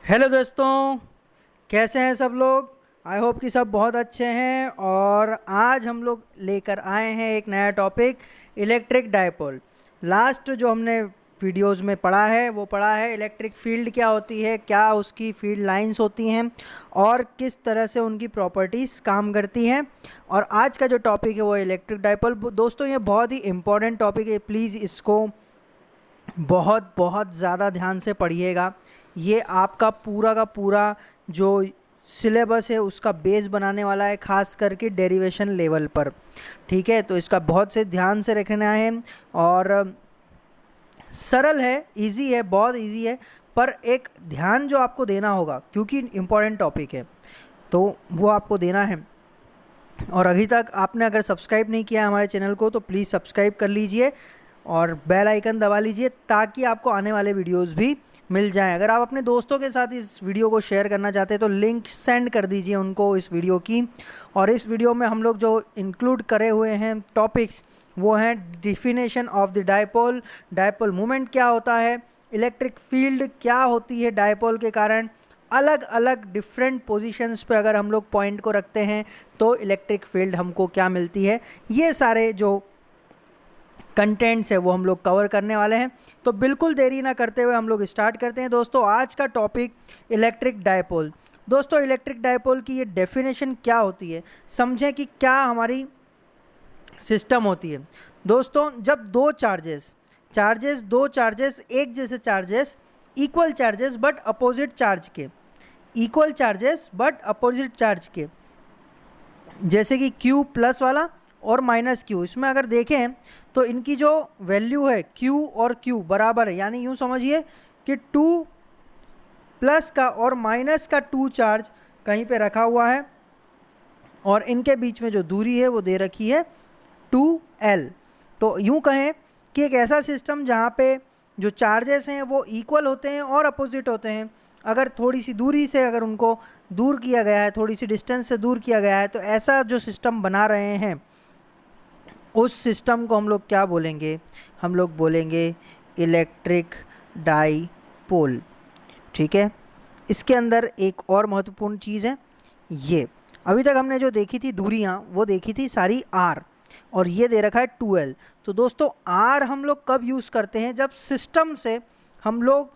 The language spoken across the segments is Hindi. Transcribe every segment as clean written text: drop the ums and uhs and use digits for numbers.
हेलो दोस्तों, कैसे हैं सब लोग। आई होप कि सब बहुत अच्छे हैं। और आज हम लोग लेकर आए हैं एक नया टॉपिक, इलेक्ट्रिक डायपोल। लास्ट जो हमने वीडियोस में पढ़ा है वो पढ़ा है इलेक्ट्रिक फील्ड क्या होती है, क्या उसकी फील्ड लाइंस होती हैं और किस तरह से उनकी प्रॉपर्टीज़ काम करती हैं। और आज का जो टॉपिक है वो इलेक्ट्रिक डायपोल। दोस्तों ये बहुत ही इम्पॉर्टेंट टॉपिक है, प्लीज़ इसको बहुत बहुत ज़्यादा ध्यान से पढ़िएगा। ये आपका पूरा का पूरा जो सिलेबस है उसका बेस बनाने वाला है, खास करके डेरिवेशन लेवल पर। ठीक है, तो इसका बहुत से ध्यान से रखना है। और सरल है, इजी है, बहुत इजी है, पर एक ध्यान जो आपको देना होगा क्योंकि इम्पोर्टेंट टॉपिक है तो वो आपको देना है। और अभी तक आपने अगर सब्सक्राइब नहीं किया हमारे चैनल को तो प्लीज़ सब्सक्राइब कर लीजिए और बेल आइकन दबा लीजिए ताकि आपको आने वाले वीडियोस भी मिल जाएं। अगर आप अपने दोस्तों के साथ इस वीडियो को शेयर करना चाहते हैं तो लिंक सेंड कर दीजिए उनको इस वीडियो की। और इस वीडियो में हम लोग जो इंक्लूड करे हुए हैं टॉपिक्स वो हैं definition of the dipole, dipole moment क्या होता है, इलेक्ट्रिक फील्ड क्या होती है डायपोल के कारण, अलग अलग डिफरेंट पोजीशंस पे अगर हम लोग पॉइंट को रखते हैं तो इलेक्ट्रिक फील्ड हमको क्या मिलती है। ये सारे जो कंटेंट्स है वो हम लोग कवर करने वाले हैं। तो बिल्कुल देरी ना करते हुए हम लोग स्टार्ट करते हैं दोस्तों आज का टॉपिक, इलेक्ट्रिक डायपोल। दोस्तों इलेक्ट्रिक डायपोल की ये डेफिनेशन क्या होती है, समझें कि क्या हमारी सिस्टम होती है। दोस्तों जब दो चार्जेस एक जैसे charges, equal charges but opposite charge के, equal charges but opposite charge के, जैसे कि Q प्लस वाला और माइनस Q, इसमें अगर देखें तो इनकी जो वैल्यू है Q और Q बराबर है, यानी यूँ समझिए कि 2 प्लस का और माइनस का 2 चार्ज कहीं पे रखा हुआ है और इनके बीच में जो दूरी है वो दे रखी है 2L। तो यूँ कहें कि एक ऐसा सिस्टम जहाँ पे जो चार्जेस हैं वो इक्वल होते हैं और अपोजिट होते हैं। अगर थोड़ी सी दूरी से अगर उनको दूर किया गया है, थोड़ी सी डिस्टेंस से दूर किया गया है, तो ऐसा जो सिस्टम बना रहे हैं उस सिस्टम को हम लोग क्या बोलेंगे, हम लोग बोलेंगे इलेक्ट्रिक डाईपोल। ठीक है, इसके अंदर एक और महत्वपूर्ण चीज़ है, ये अभी तक हमने जो देखी थी दूरियां वो देखी थी सारी R और ये दे रखा है 2L। तो दोस्तों R हम लोग कब यूज़ करते हैं, जब सिस्टम से हम लोग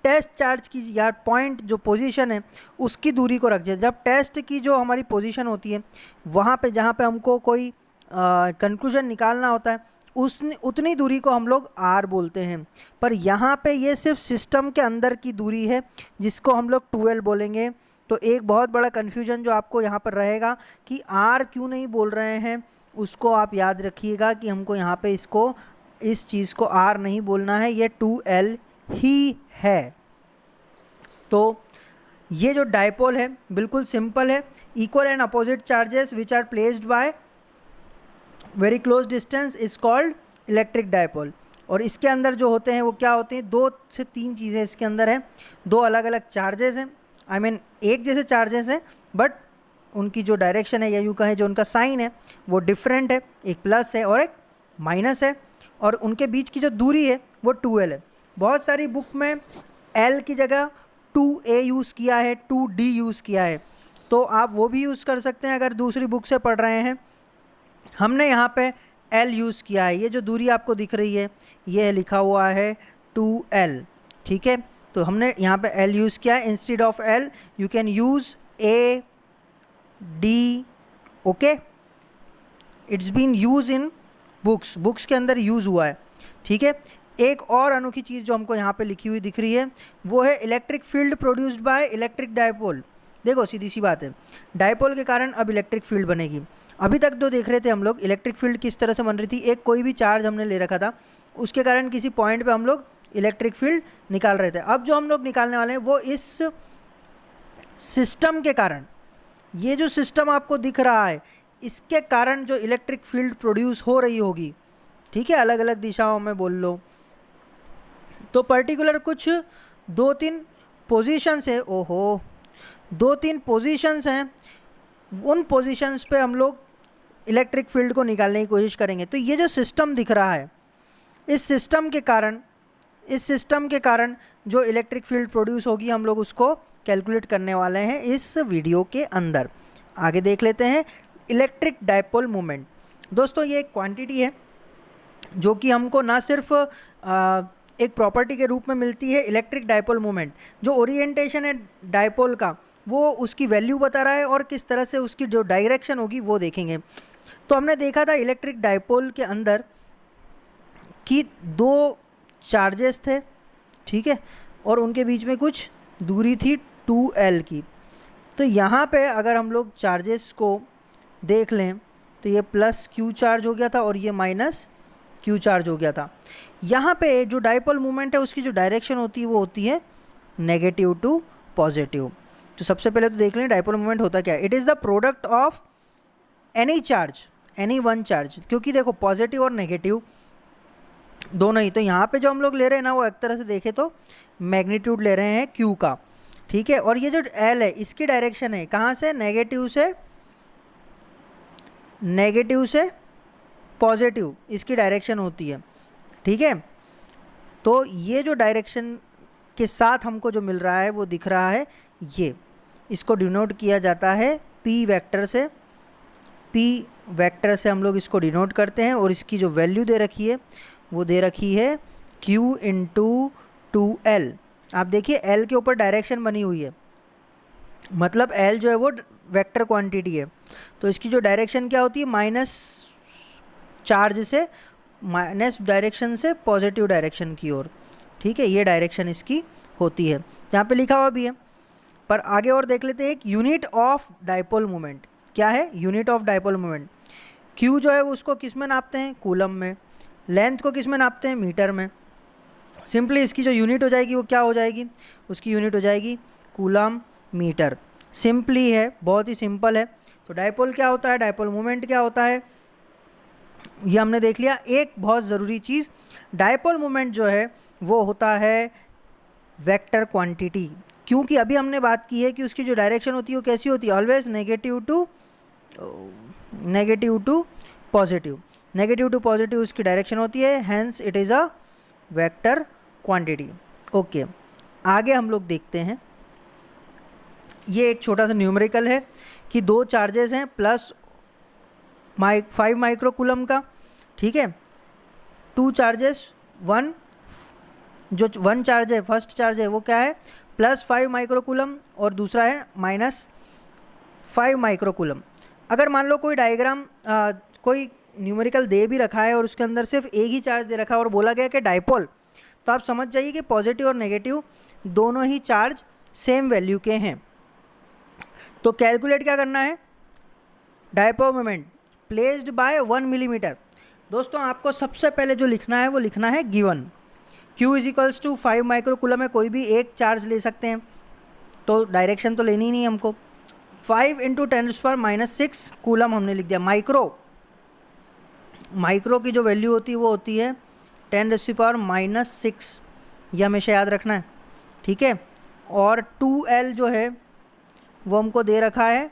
टेस्ट चार्ज की या पॉइंट जो पोजीशन है उसकी दूरी को रख दें। जब टेस्ट की जो हमारी पोजीशन होती है वहाँ पे जहाँ पे हमको कोई कंक्लूजन निकालना होता है उस उतनी दूरी को हम लोग R बोलते हैं। पर यहाँ पे ये सिर्फ सिस्टम के अंदर की दूरी है जिसको हम लोग 2L बोलेंगे। तो एक बहुत बड़ा कन्फ्यूजन जो आपको यहाँ पर रहेगा कि R क्यों नहीं बोल रहे हैं, उसको आप याद रखिएगा कि हमको यहाँ पे इसको, इस चीज़ को R नहीं बोलना है, ये 2L ही है। तो ये जो डायपोल है बिल्कुल सिंपल है, equal and opposite charges which are placed by very close distance is called electric dipole. और इसके अंदर जो होते हैं वो क्या होते हैं, 2 से 3 चीज़ें इसके अंदर हैं। 2 अलग अलग चार्जेस हैं, आई मीन एक जैसे चार्जेस हैं बट उनकी जो डायरेक्शन है या यूँ कहें जो उनका साइन है वो डिफरेंट है, एक प्लस है और एक माइनस है। और उनके बीच की जो दूरी है वो 2L है। बहुत सारी बुक में L की जगह 2A यूज़ किया है, 2D यूज़ किया है, तो आप वो भी यूज़ कर सकते हैं अगर दूसरी बुक से पढ़ रहे हैं। हमने यहाँ पे L यूज़ किया है, ये जो दूरी आपको दिख रही है ये लिखा हुआ है 2L। ठीक है, तो हमने यहाँ पे L यूज़ किया है, instead of L you can use AD। Okay, it's been use in books के अंदर यूज़ हुआ है। ठीक है, एक और अनोखी चीज़ जो हमको यहाँ पे लिखी हुई दिख रही है वो है electric field produced by electric dipole. देखो सीधी सी बात है, डायपोल के कारण अब इलेक्ट्रिक फील्ड बनेगी। अभी तक जो देख रहे थे हम लोग इलेक्ट्रिक फील्ड किस तरह से बन रही थी, एक कोई भी चार्ज हमने ले रखा था उसके कारण किसी पॉइंट पे हम लोग इलेक्ट्रिक फील्ड निकाल रहे थे। अब जो हम लोग निकालने वाले हैं वो इस सिस्टम के कारण, ये जो सिस्टम आपको दिख रहा है इसके कारण जो इलेक्ट्रिक फील्ड प्रोड्यूस हो रही होगी, ठीक है, अलग अलग दिशाओं में बोल लो, तो पर्टिकुलर कुछ 2-3 पोजीशंस है, ओहो 2-3 पोजीशंस हैं, उन पोजीशंस पे हम लोग इलेक्ट्रिक फील्ड को निकालने की कोशिश करेंगे। तो ये जो सिस्टम दिख रहा है इस सिस्टम के कारण इस सिस्टम के कारण जो इलेक्ट्रिक फील्ड प्रोड्यूस होगी हम लोग उसको कैलकुलेट करने वाले हैं इस वीडियो के अंदर। आगे देख लेते हैं इलेक्ट्रिक डायपोल मोमेंट। दोस्तों ये एक क्वांटिटी है जो कि हमको ना सिर्फ एक प्रॉपर्टी के रूप में मिलती है। इलेक्ट्रिक डायपोल मोमेंट जो ओरिएंटेशन है डायपोल का वो उसकी वैल्यू बता रहा है और किस तरह से उसकी जो डायरेक्शन होगी वो देखेंगे। तो हमने देखा था इलेक्ट्रिक डायपोल के अंदर कि दो चार्जेस थे, ठीक है, और उनके बीच में कुछ दूरी थी 2L की। तो यहाँ पे अगर हम लोग चार्जेस को देख लें तो ये प्लस Q चार्ज हो गया था और ये माइनस Q चार्ज हो गया था। यहाँ पे जो डायपोल मोमेंट है उसकी जो डायरेक्शन होती है वो होती है नेगेटिव टू पॉजिटिव। तो सबसे पहले तो देख लें डायपोल मोमेंट होता क्या है। It is the product of any charge, any one charge, क्योंकि देखो पॉजिटिव और नेगेटिव दोनों ही। तो यहाँ पे जो हम लोग ले रहे हैं ना वो एक तरह से देखें तो मैग्नीट्यूड ले रहे हैं Q का, ठीक है। और ये जो L है इसकी डायरेक्शन है कहाँ से, नेगेटिव से पॉजिटिव इसकी डायरेक्शन होती है, ठीक है। तो ये जो डायरेक्शन के साथ हमको जो मिल रहा है वो दिख रहा है, ये इसको डिनोट किया जाता है P वेक्टर से। P वेक्टर से हम लोग इसको डिनोट करते हैं और इसकी जो वैल्यू दे रखी है वो दे रखी है Q इंटू 2L। आप देखिए L के ऊपर डायरेक्शन बनी हुई है, मतलब L जो है वो वेक्टर क्वांटिटी है। तो इसकी जो डायरेक्शन क्या होती है, माइनस चार्ज से माइनस डायरेक्शन से पॉजिटिव डायरेक्शन की ओर, ठीक है, ये डायरेक्शन इसकी होती है। यहाँ पे लिखा हुआ भी है, पर आगे और देख लेते हैं। एक यूनिट ऑफ डायपोल मोमेंट क्या है, unit of dipole moment. Q जो है उसको किस में नापते हैं, कूलम में। लेंथ को किस में नापते हैं, मीटर में। सिंपली इसकी जो यूनिट हो जाएगी वो क्या हो जाएगी, उसकी यूनिट हो जाएगी कूलम मीटर। सिंपली है, बहुत ही सिंपल है। तो डायपोल क्या होता है, डायपोल मोमेंट क्या होता है, ये हमने देख लिया। एक बहुत ज़रूरी चीज़, डायपोल मोमेंट जो है वो होता है वेक्टर क्वांटिटी, क्योंकि अभी हमने बात की है कि उसकी जो डायरेक्शन होती है वो कैसी होती है, ऑलवेज नेगेटिव टू पॉजिटिव उसकी डायरेक्शन होती है, hence it is a vector quantity. Okay, आगे हम लोग देखते हैं। ये एक छोटा सा न्यूमेरिकल है कि दो चार्जेस हैं प्लस 5 माइक्रोकूलम का, ठीक है। टू चार्जेस, वन चार्ज है, फर्स्ट चार्ज है वो क्या है प्लस 5 माइक्रोकूलम और दूसरा है माइनस 5 माइक्रोकूलम। अगर मान लो कोई डायग्राम कोई न्यूमेरिकल दे भी रखा है और उसके अंदर सिर्फ एक ही चार्ज दे रखा है और बोला गया कि डायपोल, तो आप समझ जाइए कि पॉजिटिव और नेगेटिव दोनों ही चार्ज सेम वैल्यू के हैं। तो कैलकुलेट क्या करना है, dipole moment placed bye 1 millimetre. दोस्तों आपको सबसे पहले जो लिखना है वो लिखना है given Q is equals to 5 microcoulomb है, कोई भी एक चार्ज ले सकते हैं, तो डायरेक्शन तो लेनी नहीं हमको। 5 इंटू 10⁻⁻6 कूलम हमने लिख दिया। माइक्रो की जो वैल्यू होती है वो होती है 10⁻⁻6, ये हमेशा याद रखना है, ठीक है। और 2L जो है वो हमको दे रखा है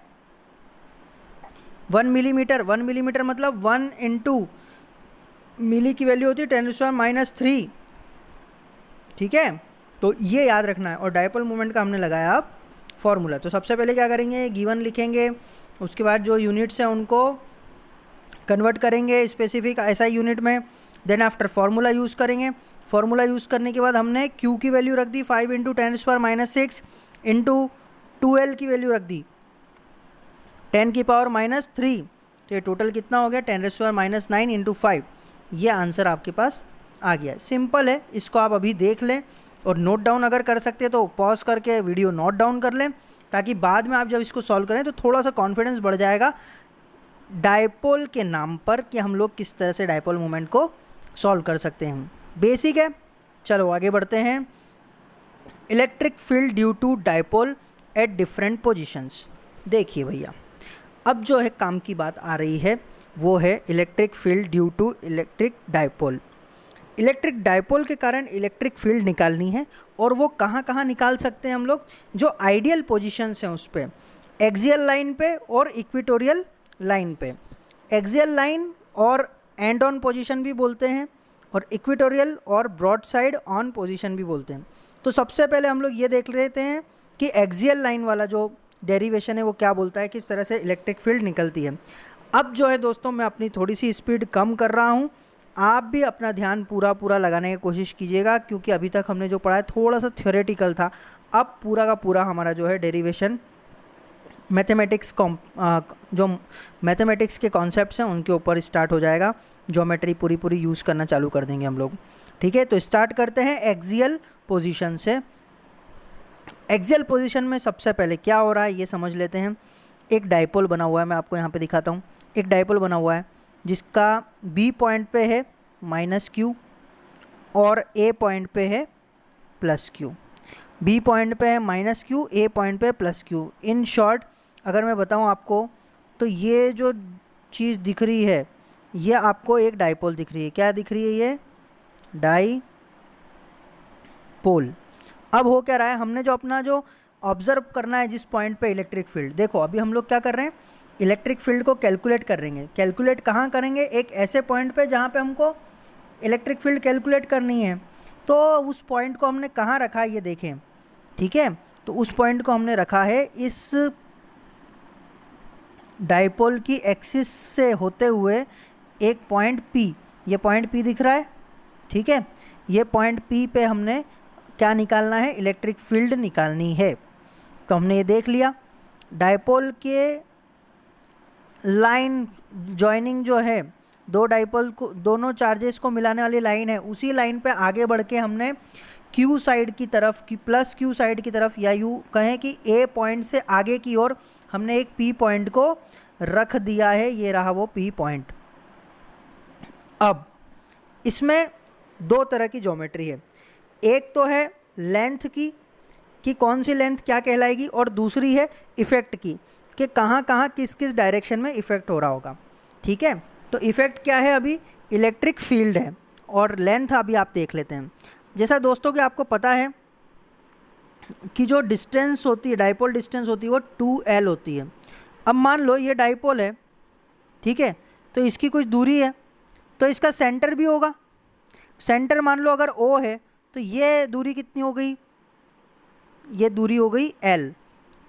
1 मिलीमीटर। 1 मिलीमीटर मतलब 1 इंटू मिली की वैल्यू होती है 10⁻⁻3, ठीक है। तो ये याद रखना है। और डायपोल मोमेंट का हमने लगाया अब फॉर्मूला। तो सबसे पहले क्या करेंगे, गिवन लिखेंगे, उसके बाद जो यूनिट्स हैं उनको कन्वर्ट करेंगे स्पेसिफिक SI यूनिट में, देन आफ्टर फार्मूला यूज़ करेंगे। फार्मूला यूज़ करने के बाद हमने Q की वैल्यू रख दी 5 इंटू 10⁻⁻6 इंटू 2L की वैल्यू रख दी 10⁻⁻3। तो ये टोटल कितना हो गया 10⁻⁻9 इंटू 5। ये आंसर आपके पास आ गया। सिंपल है, इसको आप अभी देख लें और नोट डाउन अगर कर सकते हैं तो पॉज करके वीडियो नोट डाउन कर लें, ताकि बाद में आप जब इसको सॉल्व करें तो थोड़ा सा कॉन्फिडेंस बढ़ जाएगा डायपोल के नाम पर कि हम लोग किस तरह से डायपोल मोमेंट को सॉल्व कर सकते हैं। बेसिक है, चलो आगे बढ़ते हैं। Electric field due to dipole at different positions. देखिए भैया, अब जो है काम की बात आ रही है वो है electric field due to electric dipole. Electric dipole के कारण इलेक्ट्रिक फील्ड निकालनी है, और वो कहाँ कहाँ निकाल सकते हैं हम लोग, जो आइडियल पोजीशंस हैं उस पर, एक्सियल लाइन पे और इक्वेटोरियल लाइन पे। एक्सियल लाइन और एंड ऑन पोजीशन भी बोलते हैं, और इक्वेटोरियल और ब्रॉड साइड ऑन पोजीशन भी बोलते हैं। तो सबसे पहले हम लोग ये देख लेते हैं कि एक्सियल लाइन वाला जो डेरिवेशन है वो क्या बोलता है, किस तरह से इलेक्ट्रिक फील्ड निकलती है। अब जो है दोस्तों मैं अपनी थोड़ी सी स्पीड कम कर रहा हूँ, आप भी अपना ध्यान पूरा लगाने की कोशिश कीजिएगा, क्योंकि अभी तक हमने जो पढ़ा है थोड़ा सा थ्योरेटिकल था। अब पूरा का पूरा हमारा जो है डेरिवेशन मैथमेटिक्स जो मैथमेटिक्स के कॉन्सेप्ट्स हैं उनके ऊपर स्टार्ट हो जाएगा। ज्योमेट्री पूरी यूज़ करना चालू कर देंगे हम लोग। ठीक है, तो स्टार्ट करते हैं एक्सियल पोजीशन से। एक्सियल पोजीशन में सबसे पहले क्या हो रहा है ये समझ लेते हैं। एक डाइपोल बना हुआ है, मैं आपको यहाँ पे दिखाता हूँ। एक डाइपोल बना हुआ है जिसका बी पॉइंट पे है -q और ए पॉइंट पे है +q। बी पॉइंट पे है -q, ए पॉइंट पे +q। इन शॉर्ट अगर मैं बताऊँ आपको तो ये जो चीज़ दिख रही है ये आपको एक डाइपोल दिख रही है। क्या दिख रही है? ये डाइपोल। अब हो क्या रहा है, हमने जो अपना जो ऑब्जर्व करना है जिस पॉइंट पे इलेक्ट्रिक फील्ड, देखो अभी हम लोग क्या कर रहे हैं, इलेक्ट्रिक फील्ड को कैलकुलेट करेंगे। कैलकुलेट कहाँ करेंगे? एक ऐसे पॉइंट पे जहाँ पे हमको इलेक्ट्रिक फील्ड कैलकुलेट करनी है। तो उस पॉइंट को हमने कहाँ रखा है ये देखें। ठीक है, तो उस पॉइंट को हमने रखा है इस डाइपोल की एक्सिस से होते हुए एक पॉइंट P। ये पॉइंट P दिख रहा है। ठीक है, ये पॉइंट P पे हमने क्या निकालना है? इलेक्ट्रिक फील्ड निकालनी है। तो हमने ये देख लिया, डाइपोल के लाइन जॉइनिंग जो है, दो डाइपोल को, दोनों चार्जेस को मिलाने वाली लाइन है, उसी लाइन पे आगे बढ़ के हमने क्यू साइड की तरफ की +q साइड की तरफ, या यूँ कहें कि ए पॉइंट से आगे की ओर हमने एक P पॉइंट को रख दिया है। ये रहा वो P पॉइंट। अब इसमें दो तरह की ज्योमेट्री है। एक तो है लेंथ की कि कौन सी लेंथ क्या कहलाएगी, और दूसरी है इफ़ेक्ट की कि कहाँ कहाँ किस किस डायरेक्शन में इफ़ेक्ट हो रहा होगा। ठीक है, तो इफ़ेक्ट क्या है? अभी इलेक्ट्रिक फील्ड है, और लेंथ अभी आप देख लेते हैं। जैसा दोस्तों कि आपको पता है कि जो डिस्टेंस होती है, डाइपोल डिस्टेंस होती है, वो 2l होती है। अब मान लो ये डाइपोल है, ठीक है, तो इसकी कुछ दूरी है, तो इसका सेंटर भी होगा। सेंटर मान लो अगर O है, तो ये दूरी कितनी हो गई? ये दूरी हो गई l,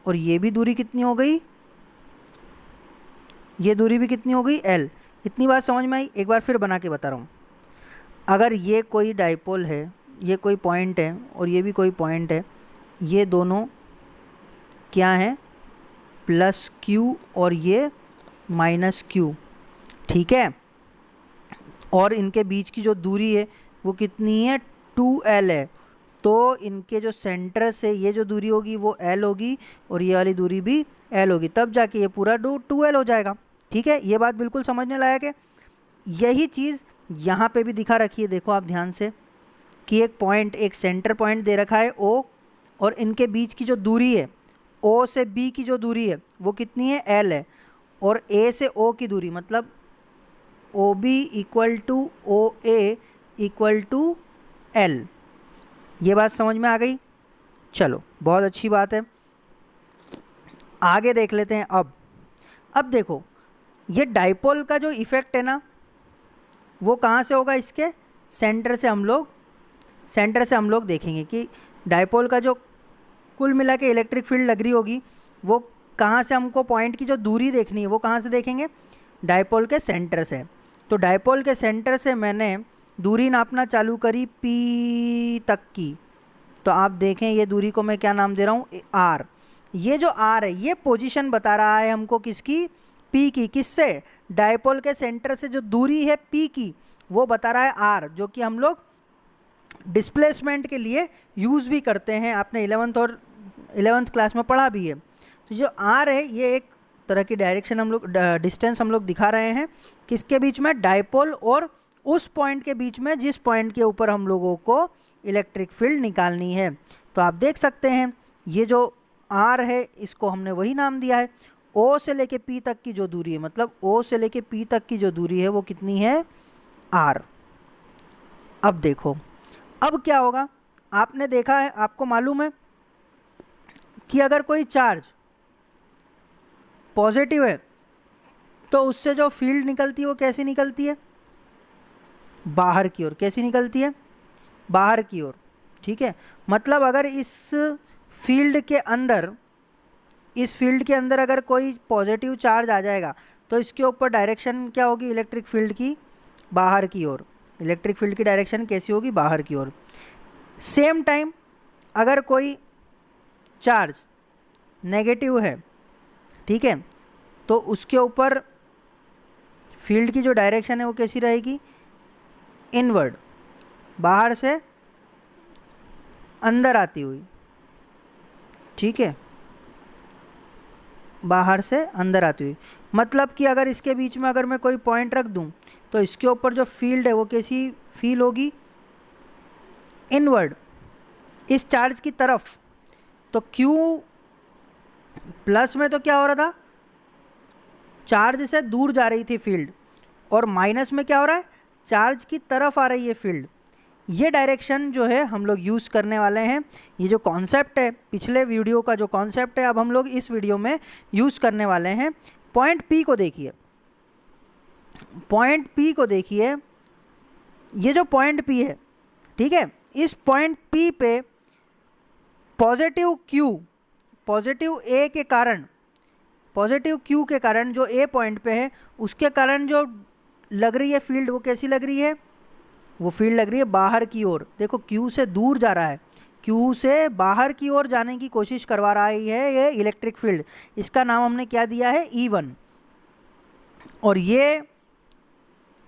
और ये भी दूरी कितनी हो गई? ये दूरी भी कितनी हो गई? l। इतनी बात समझ में आई? एक बार फिर बना के बता रहा हूँ। अगर ये कोई डाइपोल है, ये कोई पॉइंट है, और ये भी कोई पॉइंट है, ये दोनों क्या हैं? +q और ये -q। ठीक है, और इनके बीच की जो दूरी है वो कितनी है? 2l है। तो इनके जो सेंटर से ये जो दूरी होगी वो l होगी, और ये वाली दूरी भी l होगी, तब जाके ये पूरा 2l हो जाएगा। ठीक है, ये बात बिल्कुल समझने लायक है। यही चीज़ यहाँ पे भी दिखा रखी है, देखो आप ध्यान से, कि एक पॉइंट, एक सेंटर पॉइंट दे रखा है O, और इनके बीच की जो दूरी है, O से B की जो दूरी है वो कितनी है? l है। और A से O की दूरी मतलब OB = OA = l। ये बात समझ में आ गई? चलो, बहुत अच्छी बात है। आगे देख लेते हैं। अब देखो, ये डाइपोल का जो इफ़ेक्ट है ना, वो कहाँ से होगा? इसके सेंटर से हम लोग देखेंगे कि डाइपोल का जो कुल मिला के इलेक्ट्रिक फील्ड लग रही होगी वो कहाँ से, हमको पॉइंट की जो दूरी देखनी है वो कहाँ से देखेंगे? डाइपोल के सेंटर से। तो डाइपोल के सेंटर से मैंने दूरी नापना चालू करी P तक की। तो आप देखें, ये दूरी को मैं क्या नाम दे रहा हूँ? R। ये जो R है ये पोजीशन बता रहा है हमको किसकी? P की। किससे? डाइपोल के सेंटर से जो दूरी है P की वो बता रहा है R, जो कि हम लोग डिस्प्लेसमेंट के लिए यूज़ भी करते हैं। आपने 11th क्लास में पढ़ा भी है। तो जो R है ये एक तरह की डायरेक्शन हम लोग, डिस्टेंस हम लोग दिखा रहे हैं किसके बीच में? डाइपोल और उस पॉइंट के बीच में जिस पॉइंट के ऊपर हम लोगों को इलेक्ट्रिक फील्ड निकालनी है। तो आप देख सकते हैं ये जो R है इसको हमने वही नाम दिया है। O से लेके P तक की जो दूरी है, मतलब O से लेके P तक की जो दूरी है वो कितनी है? R। अब देखो, अब क्या होगा? आपने देखा है, आपको मालूम है कि अगर कोई चार्ज पॉजिटिव है तो उससे जो फील्ड निकलती है वो कैसी निकलती है? बाहर की ओर। कैसी निकलती है? बाहर की ओर। ठीक है, मतलब अगर इस फील्ड के अंदर अगर कोई पॉजिटिव चार्ज आ जाएगा तो इसके ऊपर डायरेक्शन क्या होगी इलेक्ट्रिक फील्ड की? बाहर की ओर। इलेक्ट्रिक फील्ड की डायरेक्शन कैसी होगी? बाहर की ओर। सेम टाइम अगर कोई चार्ज नेगेटिव है, ठीक है, तो उसके ऊपर फील्ड की जो डायरेक्शन है वो कैसी रहेगी? इनवर्ड, बाहर से अंदर आती हुई। ठीक है, बाहर से अंदर आती हुई। मतलब कि अगर इसके बीच में अगर मैं कोई पॉइंट रख दूं तो इसके ऊपर जो फील्ड है वो कैसी फील होगी? इनवर्ड, इस चार्ज की तरफ। तो Q प्लस में तो क्या हो रहा था? चार्ज से दूर जा रही थी फील्ड, और माइनस में क्या हो रहा है? चार्ज की तरफ आ रही है फील्ड। ये डायरेक्शन जो है हम लोग यूज़ करने वाले हैं। ये जो कॉन्सेप्ट है, पिछले वीडियो का जो कॉन्सेप्ट है, अब हम लोग इस वीडियो में यूज़ करने वाले हैं। पॉइंट P को देखिए, पॉइंट P को देखिए। ये जो पॉइंट P है, ठीक है, इस पॉइंट P पे पॉजिटिव Q, पॉजिटिव A के कारण, पॉजिटिव Q के कारण जो A पॉइंट पे है उसके कारण जो लग रही है फील्ड, वो कैसी लग रही है? वो फील्ड लग रही है बाहर की ओर। देखो Q से दूर जा रहा है, Q से बाहर की ओर जाने की कोशिश करवा रहा है ये इलेक्ट्रिक फील्ड। इसका नाम हमने क्या दिया है? E1। और ये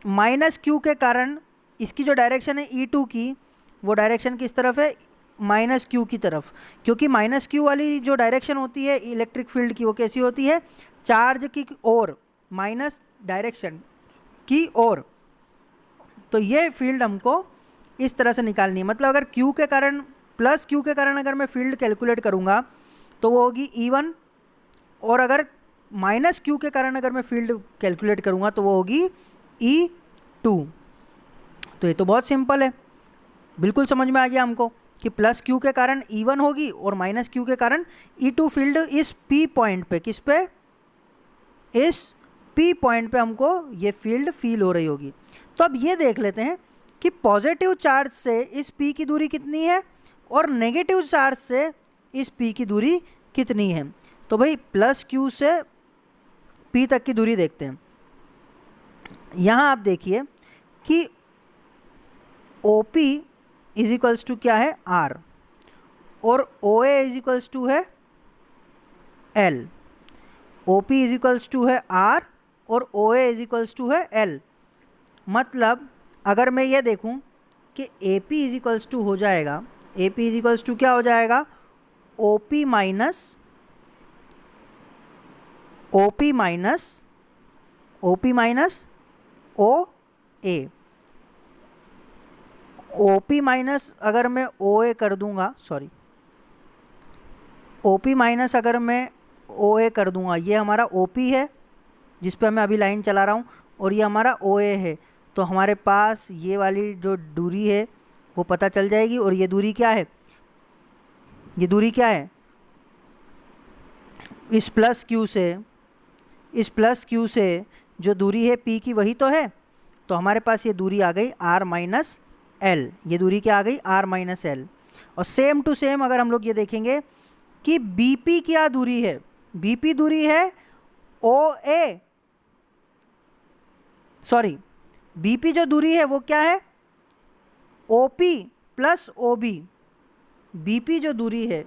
माइनस Q के कारण इसकी जो डायरेक्शन है E2 की, वो डायरेक्शन किस तरफ है? माइनस Q की तरफ। क्योंकि माइनस Q वाली जो डायरेक्शन होती है इलेक्ट्रिक फील्ड की, वो कैसी होती है? चार्ज की ओर, माइनस डायरेक्शन की ओर। तो ये फील्ड हमको इस तरह से निकालनी है। मतलब अगर Q के कारण, प्लस Q के कारण अगर मैं फील्ड कैलकुलेट करूँगा तो वो होगी E1, और अगर माइनस Q के कारण अगर मैं फील्ड कैलकुलेट करूँगा तो वो होगी E2। तो ये तो बहुत सिंपल है, बिल्कुल समझ में आ गया हमको कि प्लस Q के कारण E1 होगी और माइनस Q के कारण E2 फील्ड इस P पॉइंट पे, किस पे? इस P पॉइंट पे हमको ये फील्ड फील हो रही होगी। तो अब ये देख लेते हैं कि पॉजिटिव चार्ज से इस P की दूरी कितनी है और नेगेटिव चार्ज से इस P की दूरी कितनी है। तो भाई प्लस Q से P तक की दूरी देखते हैं। यहाँ आप देखिए कि OP इज इक्वल्स टू क्या है? R, और OA इज इक्वल्स टू है L। OP is equals to है R और OA इज इक्वल्स टू है L। मतलब अगर मैं ये देखूं कि AP इज इक्वल्स टू हो जाएगा, AP इज इक्वल्स टू क्या हो जाएगा? OP minus OA। OP minus अगर मैं OA कर दूंगा, सॉरी, OP माइनस अगर मैं OA कर दूंगा, ये हमारा OP है जिस पे मैं अभी लाइन चला रहा हूँ, और ये हमारा OA है। तो हमारे पास ये वाली जो दूरी है वो पता चल जाएगी। और ये दूरी क्या है? ये दूरी क्या है? इस प्लस Q से जो दूरी है P की, वही तो है। तो हमारे पास ये दूरी आ गई R माइनस L। ये दूरी क्या आ गई? R minus L। और सेम टू सेम अगर हम लोग ये देखेंगे कि BP क्या दूरी है? BP दूरी है OA, सॉरी, BP जो दूरी है वो क्या है? OP plus OB। BP जो दूरी है,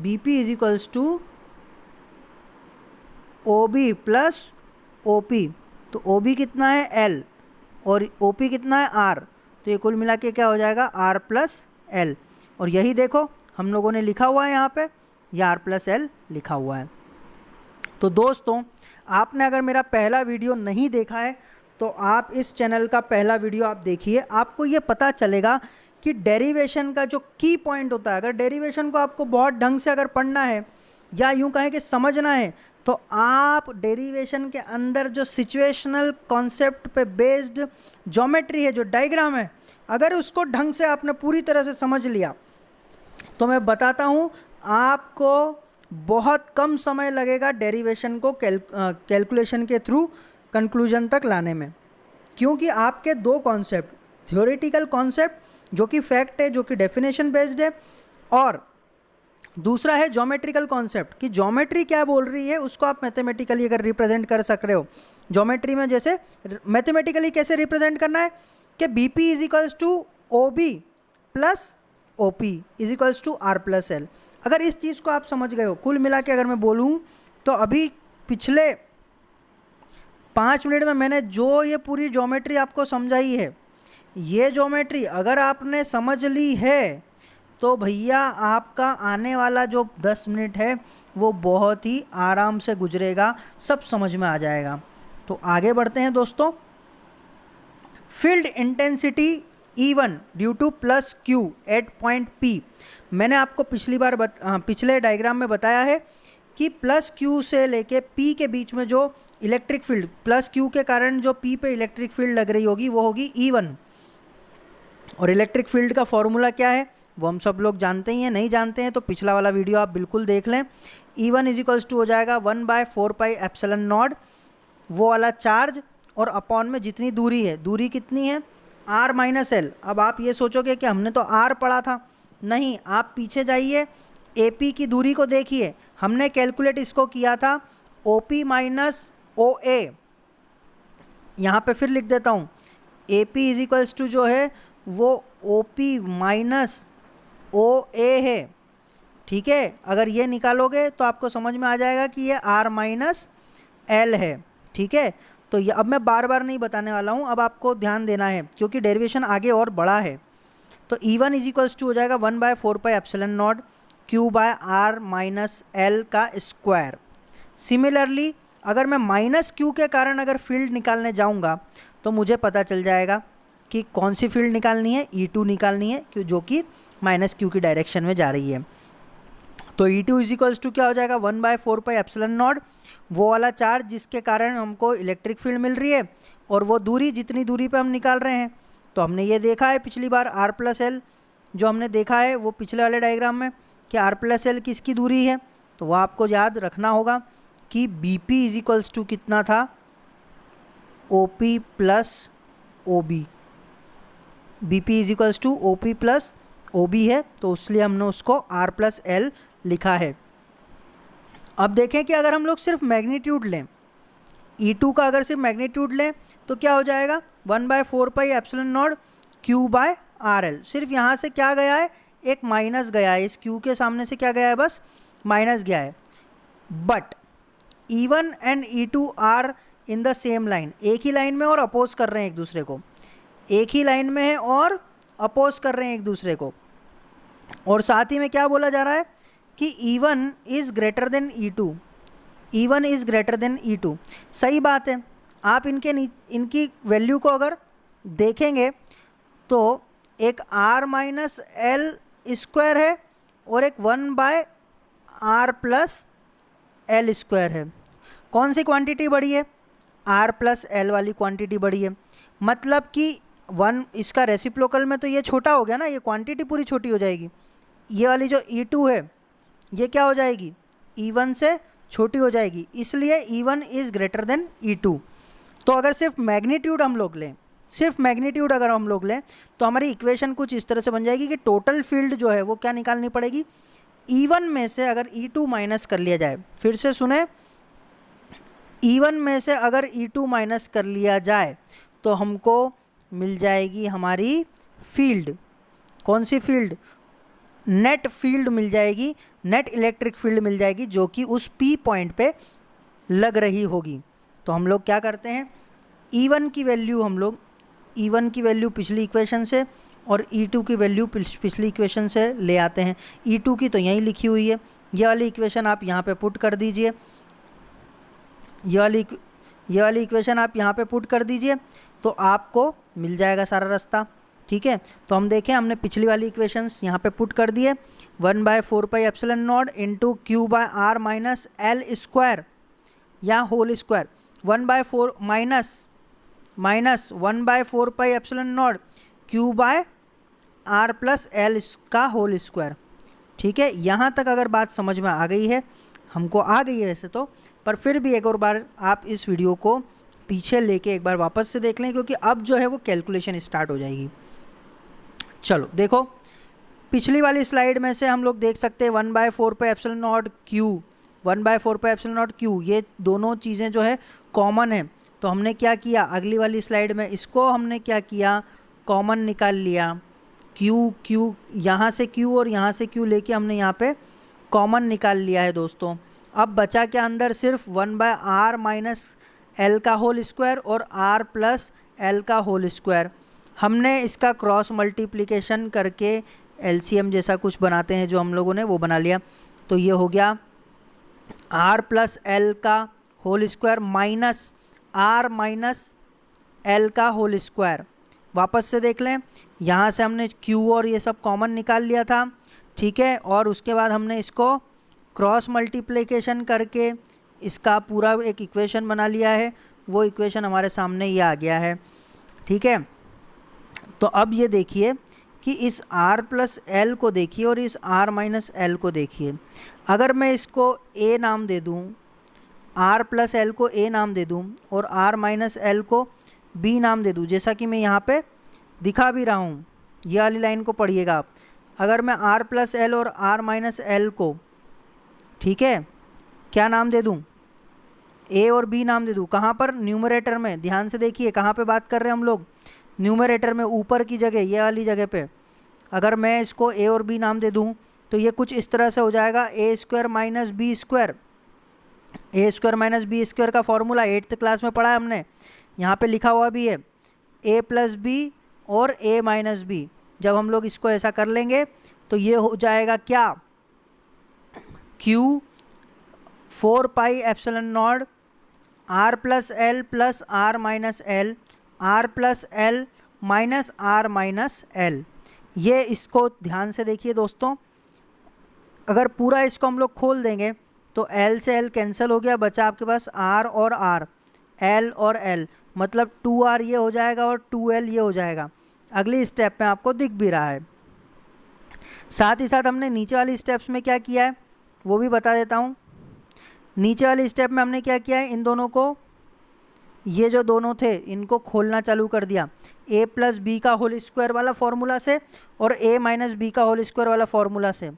BP is equals to OB plus OP। तो OB कितना है? L, और OP कितना है? R। तो ये कुल मिला के क्या हो जाएगा? R plus L। और यही देखो हम लोगों ने लिखा हुआ है यहाँ पे, ये R प्लस L लिखा हुआ है। तो दोस्तों, आपने अगर मेरा पहला वीडियो नहीं देखा है तो आप इस चैनल का पहला वीडियो आप देखिए। आपको ये पता चलेगा कि डेरिवेशन का जो की पॉइंट होता है, अगर डेरिवेशन को आपको बहुत ढंग से अगर पढ़ना है या यूँ कहें कि समझना है, तो आप डेरिवेशन के अंदर जो सिचुएशनल कॉन्सेप्ट पे बेस्ड ज्योमेट्री है, जो डायग्राम है, अगर उसको ढंग से आपने पूरी तरह से समझ लिया तो मैं बताता हूँ आपको बहुत कम समय लगेगा डेरिवेशन को कैलकुलेशन के थ्रू कंक्लूजन तक लाने में। क्योंकि आपके दो कॉन्सेप्ट, थ्योरेटिकल कॉन्सेप्ट जो कि फैक्ट है, जो कि डेफिनेशन बेस्ड है, और दूसरा है ज्योमेट्रिकल कॉन्सेप्ट कि ज्योमेट्री क्या बोल रही है उसको आप मैथमेटिकली अगर रिप्रेजेंट कर सक रहे हो। ज्योमेट्री में जैसे मैथमेटिकली कैसे रिप्रेजेंट करना है कि B P is equals to O B plus O P is equals to R plus L. अगर इस चीज़ को आप समझ गए हो, कुल मिला के अगर मैं बोलूँ तो अभी पिछले 5 मिनट में मैंने जो ये पूरी ज्योमेट्री आपको समझाई है, ये ज्योमेट्री अगर आपने समझ ली है तो भैया आपका आने वाला जो 10 मिनट है वो बहुत ही आराम से गुजरेगा, सब समझ में आ जाएगा। तो आगे बढ़ते हैं दोस्तों। Field intensity E1 due to plus Q at point P। मैंने आपको पिछले डायग्राम में बताया है कि प्लस क्यू से लेके P के बीच में जो इलेक्ट्रिक फील्ड, प्लस क्यू के कारण जो P पे इलेक्ट्रिक फील्ड लग रही होगी वो होगी E1। और इलेक्ट्रिक फील्ड का फॉर्मूला क्या है वो हम सब लोग जानते ही हैं, नहीं जानते हैं तो पिछला वाला वीडियो आप बिल्कुल देख लें। E1 इज इक्वल्स टू हो जाएगा 1/4πε0 वो वाला चार्ज और अपॉन में जितनी दूरी है, दूरी कितनी है r माइनस एल। अब आप ये सोचोगे कि हमने तो r पढ़ा था, नहीं, आप पीछे जाइए, AP की दूरी को देखिए, हमने कैलकुलेट इसको किया था OP माइनस OA। यहाँ पे फिर लिख देता हूँ, AP इज इक्वल्स टू जो है वो OP माइनस OA है, ठीक है। अगर ये निकालोगे तो आपको समझ में आ जाएगा कि ये r माइनस एल है, ठीक है। तो ये अब मैं बार बार नहीं बताने वाला हूँ, अब आपको ध्यान देना है क्योंकि डेरिवेशन आगे और बड़ा है। तो E1 इज इक्वल्स टू हो जाएगा 1/4πε0 Q by R minus L का स्क्वायर। सिमिलरली अगर मैं माइनस क्यू के कारण अगर फील्ड निकालने जाऊँगा तो मुझे पता चल जाएगा कि कौन सी फील्ड निकालनी है, E2 निकालनी है, क्यों, जो कि माइनस क्यू की डायरेक्शन में जा रही है। तो E2 इज इक्वल्स टू क्या हो जाएगा 1/4πε0 वो वाला चार्ज जिसके कारण हमको इलेक्ट्रिक फील्ड मिल रही है, और वो दूरी जितनी दूरी पे हम निकाल रहे हैं। तो हमने ये देखा है पिछली बार r प्लस एल जो हमने देखा है वो पिछले वाले डायग्राम में कि r प्लस एल किसकी दूरी है, तो वो आपको याद रखना होगा कि B P is equals to कितना था O P plus O B. B P is equals to O P plus O B है, तो इसलिए हमने उसको r प्लस एल लिखा है। अब देखें कि अगर हम लोग सिर्फ मैग्नीट्यूड लें, E2 का अगर सिर्फ मैग्नीट्यूड लें तो क्या हो जाएगा 1/4πε0 Q बाय आर एल। सिर्फ यहाँ से क्या गया है, एक माइनस गया है, इस Q के सामने से क्या गया है, बस माइनस गया है। But E1 and E2 are in the same line, एक ही लाइन में और अपोज कर रहे हैं एक दूसरे को, एक ही लाइन में है और अपोज कर रहे हैं एक दूसरे को। और साथ ही में क्या बोला जा रहा है कि E1 is greater than E2, E1 is greater than E2। सही बात है, आप इनकी वैल्यू को अगर देखेंगे तो एक r माइनस एल स्क्वायर है और एक 1/r प्लस एल स्क्वायर है। कौन सी क्वांटिटी बड़ी है, r प्लस एल वाली क्वांटिटी बड़ी है। मतलब कि 1 इसका रेसिप्रोकल में तो ये छोटा हो गया ना, ये क्वांटिटी पूरी छोटी हो जाएगी। ये वाली जो E2 है ये क्या हो जाएगी, E1 से छोटी हो जाएगी, इसलिए E1 is greater than E2। तो अगर सिर्फ मैग्नीट्यूड हम लोग लें, सिर्फ मैग्नीट्यूड अगर हम लोग लें तो हमारी इक्वेशन कुछ इस तरह से बन जाएगी कि टोटल फील्ड जो है वो क्या निकालनी पड़ेगी, E1 में से अगर E2 माइनस कर लिया जाए, फिर से सुने, E1 में से अगर E2 माइनस कर लिया जाए तो हमको मिल जाएगी हमारी फील्ड। कौन सी फील्ड, नेट फील्ड मिल जाएगी, नेट इलेक्ट्रिक फील्ड मिल जाएगी जो कि उस P पॉइंट पे लग रही होगी। तो हम लोग क्या करते हैं, E1 की वैल्यू हम लोग E1 की वैल्यू पिछली इक्वेशन से और E2 की वैल्यू पिछली इक्वेशन से ले आते हैं। E2 की तो यहीं लिखी हुई है, ये वाली इक्वेशन आप यहाँ पे पुट कर दीजिए, ये वाली इक्वेशन आप यहाँ पे पुट कर दीजिए तो आपको मिल जाएगा सारा रास्ता, ठीक है। तो हम देखें, हमने पिछली वाली इक्वेशंस यहाँ पे पुट कर दिए, 1/4πε0 into Q by R minus L square या होल स्क्वायर, 1/4 माइनस 1/4πε0 Q by R plus L का होल स्क्वायर, ठीक है। यहाँ तक अगर बात समझ में आ गई है, हमको आ गई है वैसे तो, पर फिर भी एक और बार आप इस वीडियो को पीछे लेके एक बार वापस से देख लें, क्योंकि अब जो है वो कैलकुलेशन स्टार्ट हो जाएगी। चलो देखो, पिछली वाली स्लाइड में से हम लोग देख सकते हैं 1/4 पे एप्सिलॉन नॉट क्यू, 1/4 पे एप्सिलॉन नॉट क्यू, ये दोनों चीज़ें जो है कॉमन है। तो हमने क्या किया, अगली वाली स्लाइड में इसको हमने क्या किया, कॉमन निकाल लिया। क्यू यहाँ से क्यू और यहाँ से क्यू लेके हमने यहाँ पे कॉमन निकाल लिया है दोस्तों। अब बचा के अंदर सिर्फ 1/r माइनस एल का होल स्क्वायर और r प्लस एल का होल स्क्वायर। हमने इसका क्रॉस मल्टीप्लिकेशन करके एलसीएम जैसा कुछ बनाते हैं जो हम लोगों ने, वो बना लिया। तो ये हो गया r प्लस एल का whole square minus r minus L का होल स्क्वायर। वापस से देख लें, यहाँ से हमने q और ये सब कॉमन निकाल लिया था, ठीक है। और उसके बाद हमने इसको क्रॉस मल्टीप्लिकेशन करके इसका पूरा एक इक्वेशन बना लिया है। वो इक्वेशन हमारे सामने ये आ गया है, ठीक है। तो अब ये देखिए कि इस r प्लस एल को देखिए और इस r माइनस एल को देखिए। अगर मैं इसको a नाम दे दूँ, r प्लस एल को a नाम दे दूँ और r माइनस एल को b नाम दे दूँ, जैसा कि मैं यहाँ पे दिखा भी रहा हूँ, ये वाली लाइन को पढ़िएगा आप। अगर मैं r प्लस एल और r माइनस एल को, ठीक है, क्या नाम दे दूँ, a और b नाम दे दूँ, कहाँ पर, न्यूमरेटर में। ध्यान से देखिए कहाँ पे बात कर रहे हैं हम लोग, न्यूमरेटर में, ऊपर की जगह, ये वाली जगह पे। अगर मैं इसको a और b नाम दे दूँ तो ये कुछ इस तरह से हो जाएगा, a square minus B square. A square minus B square का फॉर्मूला 8th क्लास में पढ़ा है हमने, यहाँ पे लिखा हुआ भी है, a प्लस बी और a माइनस बी। जब हम लोग इसको ऐसा कर लेंगे तो ये हो जाएगा क्या, q 4 pi epsilon not r plus L plus r minus L, r plus L minus r minus L. ये इसको ध्यान से देखिए दोस्तों, अगर पूरा इसको हम लोग खोल देंगे तो l से l कैंसिल हो गया, बचा आपके पास r और r, l और l, मतलब 2r ये हो जाएगा और 2l ये हो जाएगा। अगली स्टेप में आपको दिख भी रहा है। साथ ही साथ हमने नीचे वाली स्टेप्स में क्या किया है वो भी बता देता हूँ। नीचे वाली स्टेप में हमने क्या किया है, इन दोनों को, ये जो दोनों थे इनको खोलना चालू कर दिया, a प्लस बी का होल स्क्वायर वाला फॉर्मूला से और a माइनस बी का होल स्क्वायर वाला फॉर्मूला से।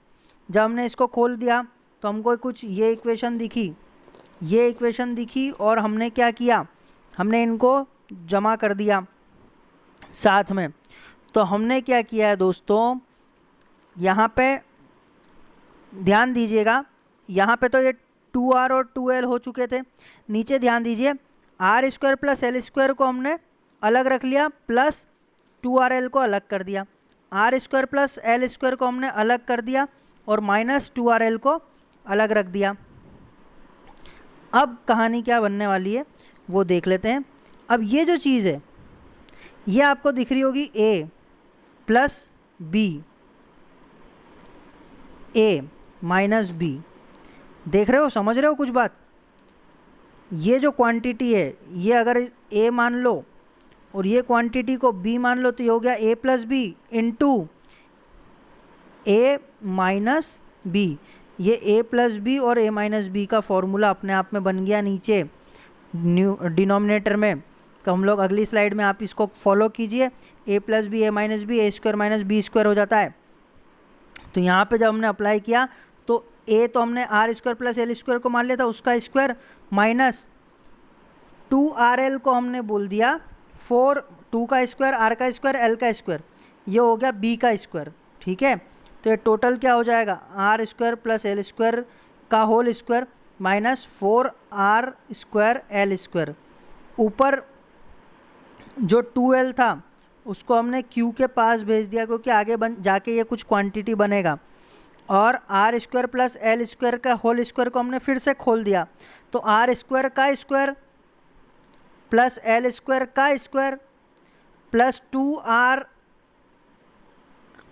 जब हमने इसको खोल दिया तो हमको कुछ ये इक्वेशन दिखी, ये इक्वेशन दिखी, और हमने क्या किया, हमने इनको जमा कर दिया साथ में। तो हमने क्या किया है दोस्तों, यहाँ पे ध्यान दीजिएगा, यहाँ पे तो ये 2r और 2l हो चुके थे। नीचे ध्यान दीजिए, r square plus L square को हमने अलग रख लिया, प्लस 2rl को अलग कर दिया, r square plus L square को हमने अलग कर दिया और माइनस 2rl को अलग रख दिया। अब कहानी क्या बनने वाली है वो देख लेते हैं। अब ये जो चीज़ है ये आपको दिख रही होगी a plus B, a minus B, देख रहे हो, समझ रहे हो कुछ बात। ये जो क्वांटिटी है ये अगर a मान लो और ये क्वांटिटी को b मान लो तो ये हो गया a plus B into a minus B. ये a प्लस बी और a माइनस बी का फॉर्मूला अपने आप में बन गया नीचे डिनोमिनेटर में। तो हम लोग अगली स्लाइड में आप इसको फॉलो कीजिए, a plus B, a minus B, a square minus B square हो जाता है। तो यहाँ पे जब हमने अप्लाई किया तो a तो हमने r square plus L square को मान लिया था, उसका स्क्वायर, माइनस 2rl को हमने बोल दिया 4, 2 का स्क्वायर, r का स्क्वायर, l का स्क्वायर, ये हो गया b का स्क्वायर, ठीक है। तो ये टोटल क्या हो जाएगा, r square plus L square का whole square minus 4r square L square. ऊपर जो 2l था उसको हमने q के पास भेज दिया, क्योंकि आगे जाके ये कुछ क्वांटिटी बनेगा। और r square plus L square का होल स्क्वायर को हमने फिर से खोल दिया, तो r स्क्वायर का स्क्वायर प्लस एल स्क्वायर का square plus 2r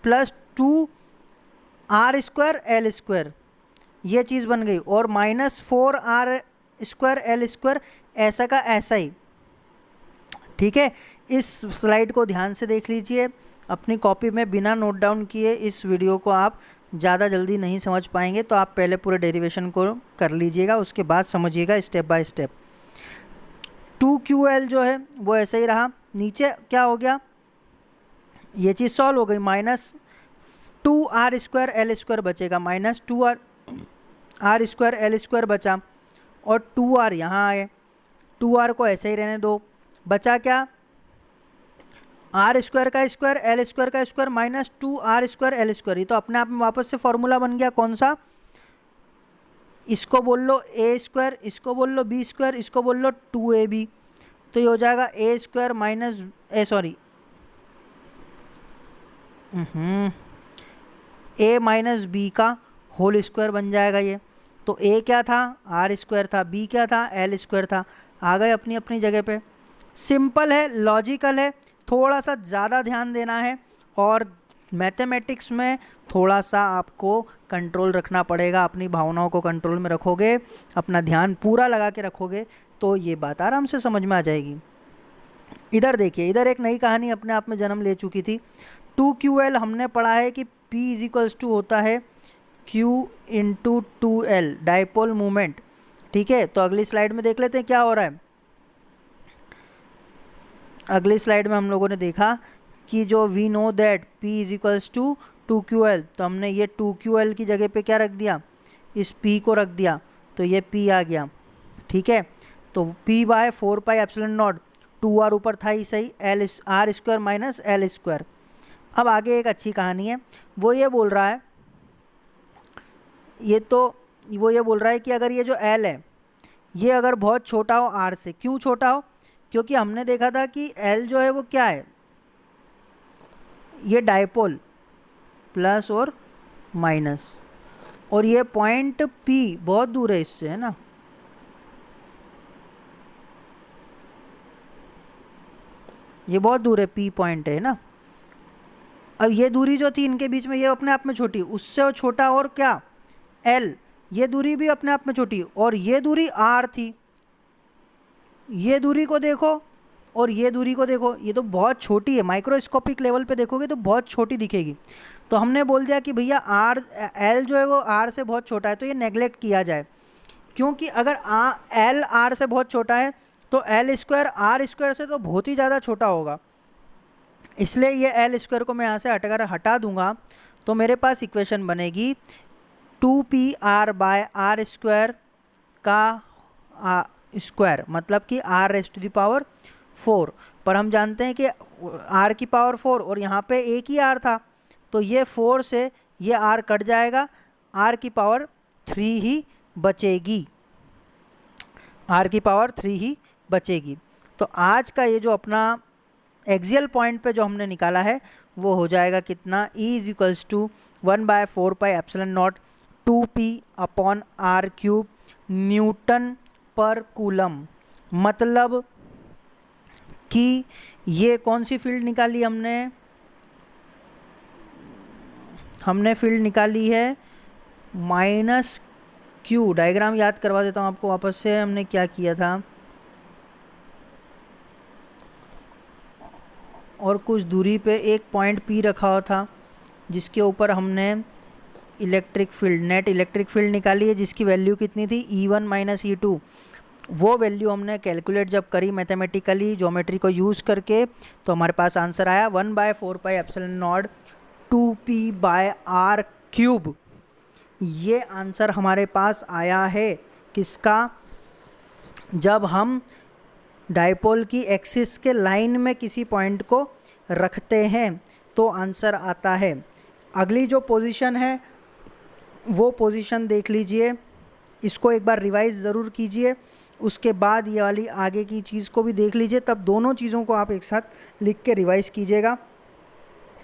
plus 2r square L square, ये चीज़ बन गई, और minus 4r square L square, ऐसा का ऐसा ही, ठीक है। इस स्लाइड को ध्यान से देख लीजिए अपनी कॉपी में, बिना नोट डाउन किए इस वीडियो को आप ज़्यादा जल्दी नहीं समझ पाएंगे, तो आप पहले पूरे डेरिवेशन को कर लीजिएगा, उसके बाद समझिएगा स्टेप बाय स्टेप। 2QL जो है वो ऐसे ही रहा, नीचे क्या हो गया, ये चीज़ सॉल्व हो गई, -2r² L² बचेगा, -2r² L² बचा, और 2r यहाँ आए, 2r को ऐसे ही रहने दो, बचा क्या, r² का स्क्वायर L² का स्क्वायर -2r²L²। ये तो अपने आप में वापस से फॉर्मूला बन गया, कौन सा, इसको बोल लो a², इसको बोल लो b², इसको बोल लो 2ab, तो ये हो जाएगा a² minus a minus B का होल स्क्वायर बन जाएगा ये। तो a क्या था, r² था, b क्या था, L² था, आ गए अपनी अपनी जगह पे। सिंपल है, लॉजिकल है, थोड़ा सा ज़्यादा ध्यान देना है, और मैथमेटिक्स में थोड़ा सा आपको कंट्रोल रखना पड़ेगा, अपनी भावनाओं को कंट्रोल में रखोगे, अपना ध्यान पूरा लगा के रखोगे तो ये बात आराम से समझ में आ जाएगी। इधर देखिए, इधर एक नई कहानी अपने आप में जन्म ले चुकी थी। 2QL हमने पढ़ा है कि P = होता है Q × 2L डाइपोल मूवमेंट, ठीक है। तो अगली स्लाइड में देख लेते हैं क्या हो रहा है। अगली स्लाइड में हम लोगों ने देखा कि जो we know that P = 2QL, तो हमने ये 2QL की जगह पे क्या रख दिया, इस P को रख दिया, तो ये P आ गया, ठीक है। तो P/4πε0, 2r ऊपर था ही सही, r² माइनस L²। अब आगे एक अच्छी कहानी है, वो ये बोल रहा है कि अगर ये जो L है ये अगर बहुत छोटा हो r से, क्यों छोटा हो, क्योंकि हमने देखा था कि L जो है वो क्या है, ये डाइपोल प्लस और माइनस, और ये पॉइंट P बहुत दूर है इससे, है ना, ये बहुत दूर है, P पॉइंट है ना। अब ये दूरी जो थी इनके बीच में, ये अपने आप में छोटी, उससे छोटा और क्या, L, ये दूरी भी अपने आप में छोटी, और ये दूरी R थी, ये दूरी को देखो और ये दूरी को देखो, ये तो बहुत छोटी है, माइक्रोस्कोपिक लेवल पे देखोगे तो बहुत छोटी दिखेगी। तो हमने बोल दिया कि भैया L जो है वो R से बहुत छोटा है, तो ये नेगलेक्ट किया जाए, क्योंकि अगर L R से बहुत छोटा है तो L² R² से तो बहुत ही ज़्यादा छोटा होगा, इसलिए ये L² को मैं यहाँ से हटा दूंगा, तो मेरे पास इक्वेशन बनेगी 2PR/R² का स्क्वायर, मतलब कि r⁴, पर हम जानते हैं कि r⁴ और यहाँ पे एक ही r था, तो ये 4 से ये r कट जाएगा, r⁴ ही बचेगी, r⁴ ही बचेगी। तो आज का ये जो अपना एक्सियल पॉइंट पे जो हमने निकाला है वो हो जाएगा कितना, E = 1/4πε0 2p/r³ न्यूटन पर कूलम। मतलब कि ये कौन सी फील्ड निकाली हमने फील्ड निकाली है -q, डायग्राम याद करवा देता हूँ आपको वापस से, हमने क्या किया था, और कुछ दूरी पे एक पॉइंट P रखा हुआ था जिसके ऊपर हमने नेट इलेक्ट्रिक फील्ड निकाली है, जिसकी वैल्यू कितनी थी, E1 - E2। वो वैल्यू हमने कैलकुलेट जब करी मैथमेटिकली ज्योमेट्री को यूज़ करके, तो हमारे पास आंसर आया 1/4πε0 2p/r³। ये आंसर हमारे पास आया है किसका, जब हम डाइपोल की एक्सिस के लाइन में किसी पॉइंट को रखते हैं तो आंसर आता है। अगली जो पोजीशन है वो पोजीशन देख लीजिए, इसको एक बार रिवाइज ज़रूर कीजिए, उसके बाद ये वाली आगे की चीज़ को भी देख लीजिए, तब दोनों चीज़ों को आप एक साथ लिख के रिवाइज कीजिएगा।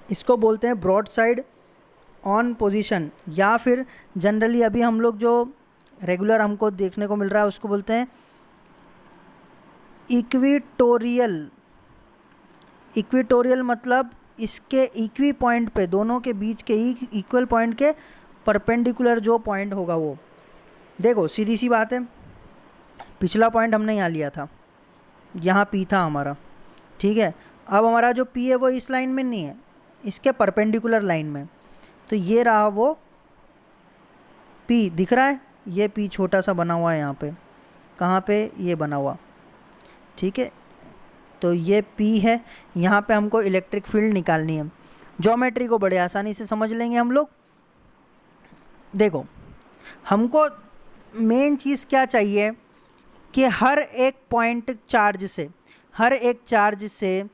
इसको बोलते हैं ब्रॉड साइड ऑन पोजीशन, या फिर जनरली अभी हम लोग जो रेगुलर हमको देखने को मिल रहा है उसको बोलते हैं इक्विटोरियल, मतलब इसके इक्वी पॉइंट पे, दोनों के बीच के इक्वल पॉइंट के परपेंडिकुलर जो पॉइंट होगा वो। देखो सीधी सी बात है, पिछला पॉइंट हमने यहाँ लिया था, यहाँ P था हमारा, ठीक है। अब हमारा जो P है वो इस लाइन में नहीं है, इसके परपेंडिकुलर लाइन में, तो ये रहा वो P, दिख रहा है, ये P छोटा सा बना हुआ है यहाँ पे, कहाँ पे, ये बना हुआ, ठीक है, तो ये P है, यहाँ पे हमको इलेक्ट्रिक फील्ड निकालनी है। ज्योमेट्री को बड़े आसानी से समझ लेंगे हम लोग। देखो, हमको मेन चीज़ क्या चाहिए कि हर एक पॉइंट चार्ज से, हर एक चार्ज से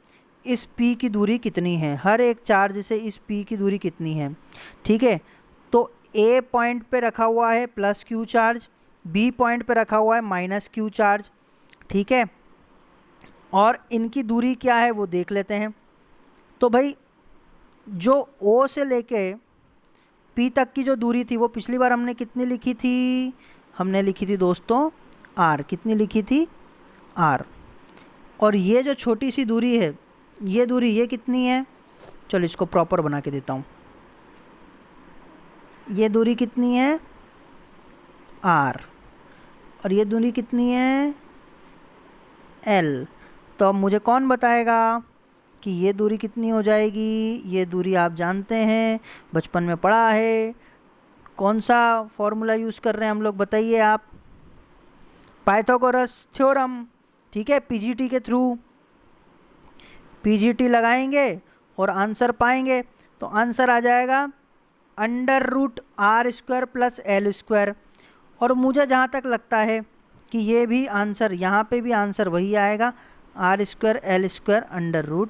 इस P की दूरी कितनी है, हर एक चार्ज से इस P की दूरी कितनी है। ठीक है, तो A पॉइंट पे रखा हुआ है plus Q charge, B point पे रखा हुआ है माइनस Q चार्ज। ठीक है, और इनकी दूरी क्या है वो देख लेते हैं। तो भाई जो O से लेके P तक की जो दूरी थी वो पिछली बार हमने कितनी लिखी थी, हमने लिखी थी दोस्तों R। कितनी लिखी थी? R। और ये जो छोटी सी दूरी है, ये दूरी ये कितनी है? चलो इसको प्रॉपर बना के देता हूँ। ये दूरी कितनी है? R। और ये दूरी कितनी है? L। तो अब मुझे कौन बताएगा कि ये दूरी कितनी हो जाएगी? ये दूरी आप जानते हैं, बचपन में पढ़ा है। कौन सा फॉर्मूला यूज़ कर रहे हैं हम लोग, बताइए आप? Pythagoras theorem. ठीक है, पीजीटी के थ्रू पीजीटी लगाएंगे और आंसर पाएंगे। तो आंसर आ जाएगा √r² प्लस L²। और मुझे जहाँ तक लगता है कि ये भी आंसर, यहाँ पे भी आंसर वही आएगा, R² L²।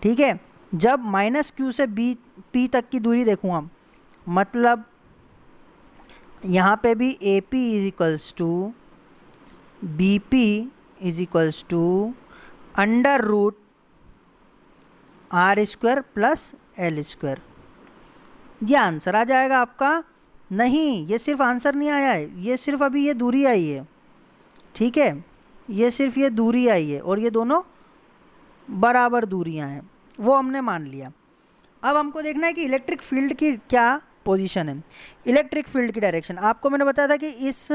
ठीक है, जब -Q से P तक की दूरी देखूँगा, मतलब यहाँ पे भी AP is to BP is to √r² plus L²। ये आंसर आ जाएगा आपका। नहीं, ये सिर्फ आंसर नहीं आया है, ये सिर्फ अभी ये दूरी आई है। ठीक है, ये सिर्फ ये दूरी आई है और ये दोनों बराबर दूरियां हैं, वो हमने मान लिया। अब हमको देखना है कि इलेक्ट्रिक फील्ड की क्या पोजीशन है। इलेक्ट्रिक फील्ड की डायरेक्शन आपको मैंने बताया था कि इस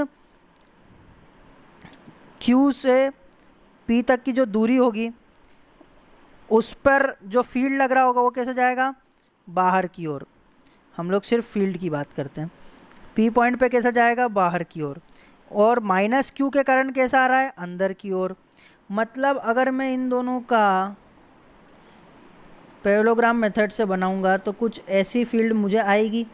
Q से P तक की जो दूरी होगी उस पर जो फील्ड लग रहा होगा वो कैसे जाएगा? बाहर की ओर। हम लोग सिर्फ फील्ड की बात करते हैं। P पॉइंट पे कैसा जाएगा? बाहर की ओर। और -Q के कारण कैसा आ रहा है? अंदर की ओर। मतलब अगर मैं इन दोनों का पैरेललोग्राम मेथड से बनाऊंगा तो कुछ ऐसी फील्ड मुझे आएगी।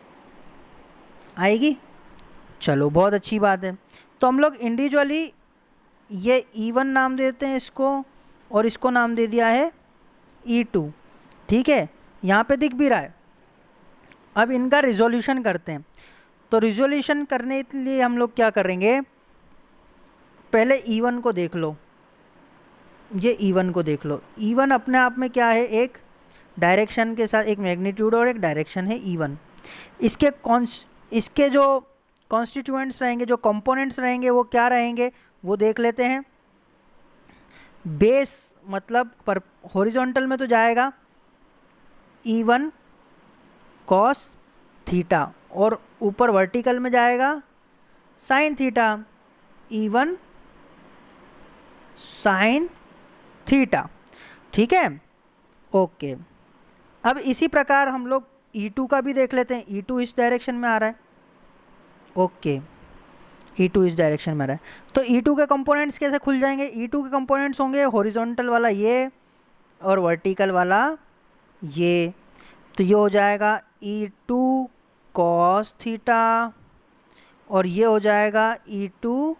चलो बहुत अच्छी बात है। तो हम लोग इंडिविजुअली ये E1 नाम देते हैं इसको, और इसको नाम दे दिया है E2। ठीक है, यहाँ पे दिख भी रहा है। अब इनका रिजोल्यूशन करते हैं। तो रिजोल्यूशन करने के लिए हम लोग क्या करेंगे, पहले E1 को देख लो। ये E1 को देख लो। E1 अपने आप में क्या है? एक डायरेक्शन के साथ, एक मैग्नीट्यूड और एक डायरेक्शन है E1। इसके जो कॉन्स्टिट्यूएंट्स रहेंगे, जो कंपोनेंट्स रहेंगे, वो क्या रहेंगे वो देख लेते हैं। बेस मतलब पर हॉरिजॉन्टल में तो जाएगा E1 cos थीटा, और ऊपर वर्टिकल में जाएगा sine theta, E1 sine theta. ठीक है, ओके। अब इसी प्रकार हम लोग E2 का भी देख लेते हैं। E2 इस डायरेक्शन में आ रहा है। ओके, E2 इस डायरेक्शन में आ रहा है। तो E2 के कंपोनेंट्स कैसे खुल जाएंगे? E2 के कंपोनेंट्स होंगे हॉरिजॉन्टल वाला ये और वर्टिकल वाला ये। तो ये हो जाएगा E2 cos थीटा और ये हो जाएगा E2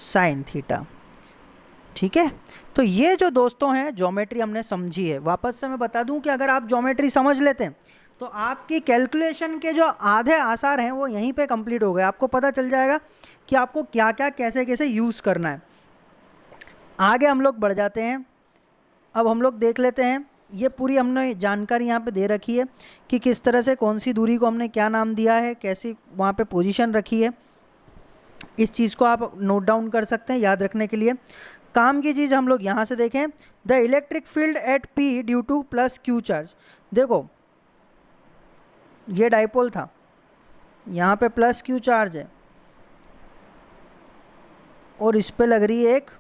साइन थीटा। ठीक है, तो ये जो दोस्तों हैं ज्योमेट्री हमने समझी है। वापस से मैं बता दूं कि अगर आप ज्योमेट्री समझ लेते हैं तो आपकी कैलकुलेशन के जो आधे आसार हैं वो यहीं पे कंप्लीट हो गए। आपको पता चल जाएगा कि आपको क्या क्या कैसे कैसे यूज़ करना है। आगे हम लोग बढ़ जाते हैं। अब हम लोग देख लेते हैं, ये पूरी हमने जानकारी यहाँ पे दे रखी है कि किस तरह से कौन सी दूरी को हमने क्या नाम दिया है, कैसी वहाँ पे पोजीशन रखी है। इस चीज़ को आप नोट डाउन कर सकते हैं याद रखने के लिए। काम की चीज़ हम लोग यहाँ से देखें, the electric field at P due to plus Q charge. देखो ये डाइपोल था, यहाँ पे प्लस Q चार्ज है और इस पे लग रही है एक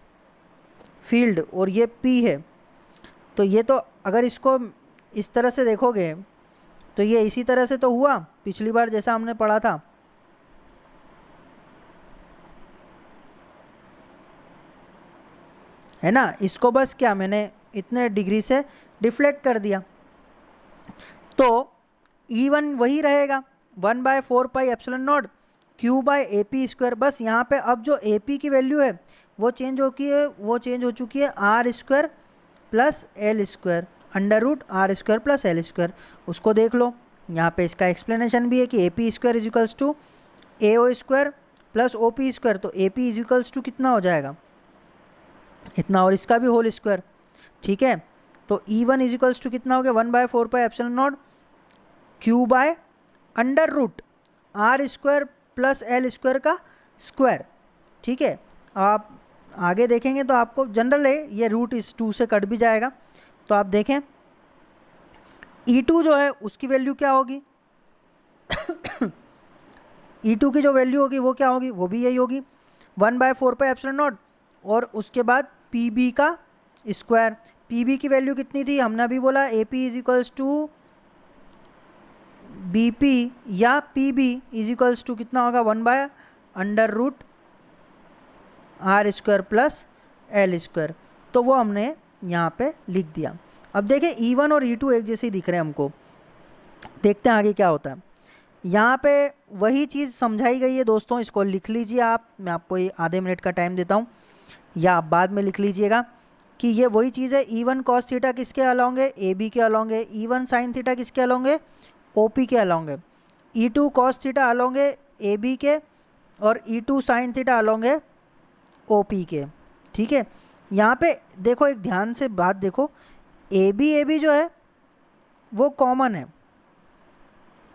फील्ड और ये P है। तो ये तो अगर इसको इस तरह से देखोगे तो ये इसी तरह से तो हुआ पिछली बार जैसा हमने पढ़ा था। है ना। इसको बस क्या मैंने इतने डिग्री से डिफ्लेक्ट कर दिया, तो E1 वही रहेगा 1/4πε0 Q/AP²। बस यहाँ पे अब जो AP की वैल्यू है वो चेंज हो चुकी है R² plus L², √R² plus L²। उसको देख लो, यहाँ पे इसका एक्सप्लेनेशन भी है कि AP² = AO² प्लस OP²। तो AP = कितना हो जाएगा, इतना, और इसका भी होल स्क्वायर। ठीक है, तो E1 = कितना हो गया 1/4πε0 Q/√R² प्लस L² का स्क्वायर। ठीक है, आप आगे देखेंगे तो आपको जनरल है ये √2 से कट भी जाएगा। तो आप देखें E2 जो है उसकी वैल्यू क्या होगी E2 की जो वैल्यू होगी वो क्या होगी, वो भी यही होगी 1/4πε0 और उसके बाद PB का स्क्वायर। PB की वैल्यू कितनी थी, हमने अभी बोला AP = BP या PB = कितना होगा 1/√R² प्लस L²। तो वो हमने यहाँ पे लिख दिया। अब देखें E1 और E2 एक जैसे ही दिख रहे हैं हमको, देखते हैं आगे क्या होता है। यहाँ पे वही चीज़ समझाई गई है दोस्तों, इसको लिख लीजिए आप, मैं आपको ये आधे मिनट का टाइम देता हूँ या आप बाद में लिख लीजिएगा कि ये वही चीज़ है। E1 cos थीटा किसके अलॉन्ग है, AB के अलॉन्ग है। E1 sin थीटा किसके अलॉन्ग है, OP के अलॉन्ग है। E2 cos थीटा अलॉन्ग है AB के, और E2 sin थीटा अलॉन्ग है OP के। ठीक है, यहाँ पे देखो एक ध्यान से बात देखो, AB जो है वो कॉमन है।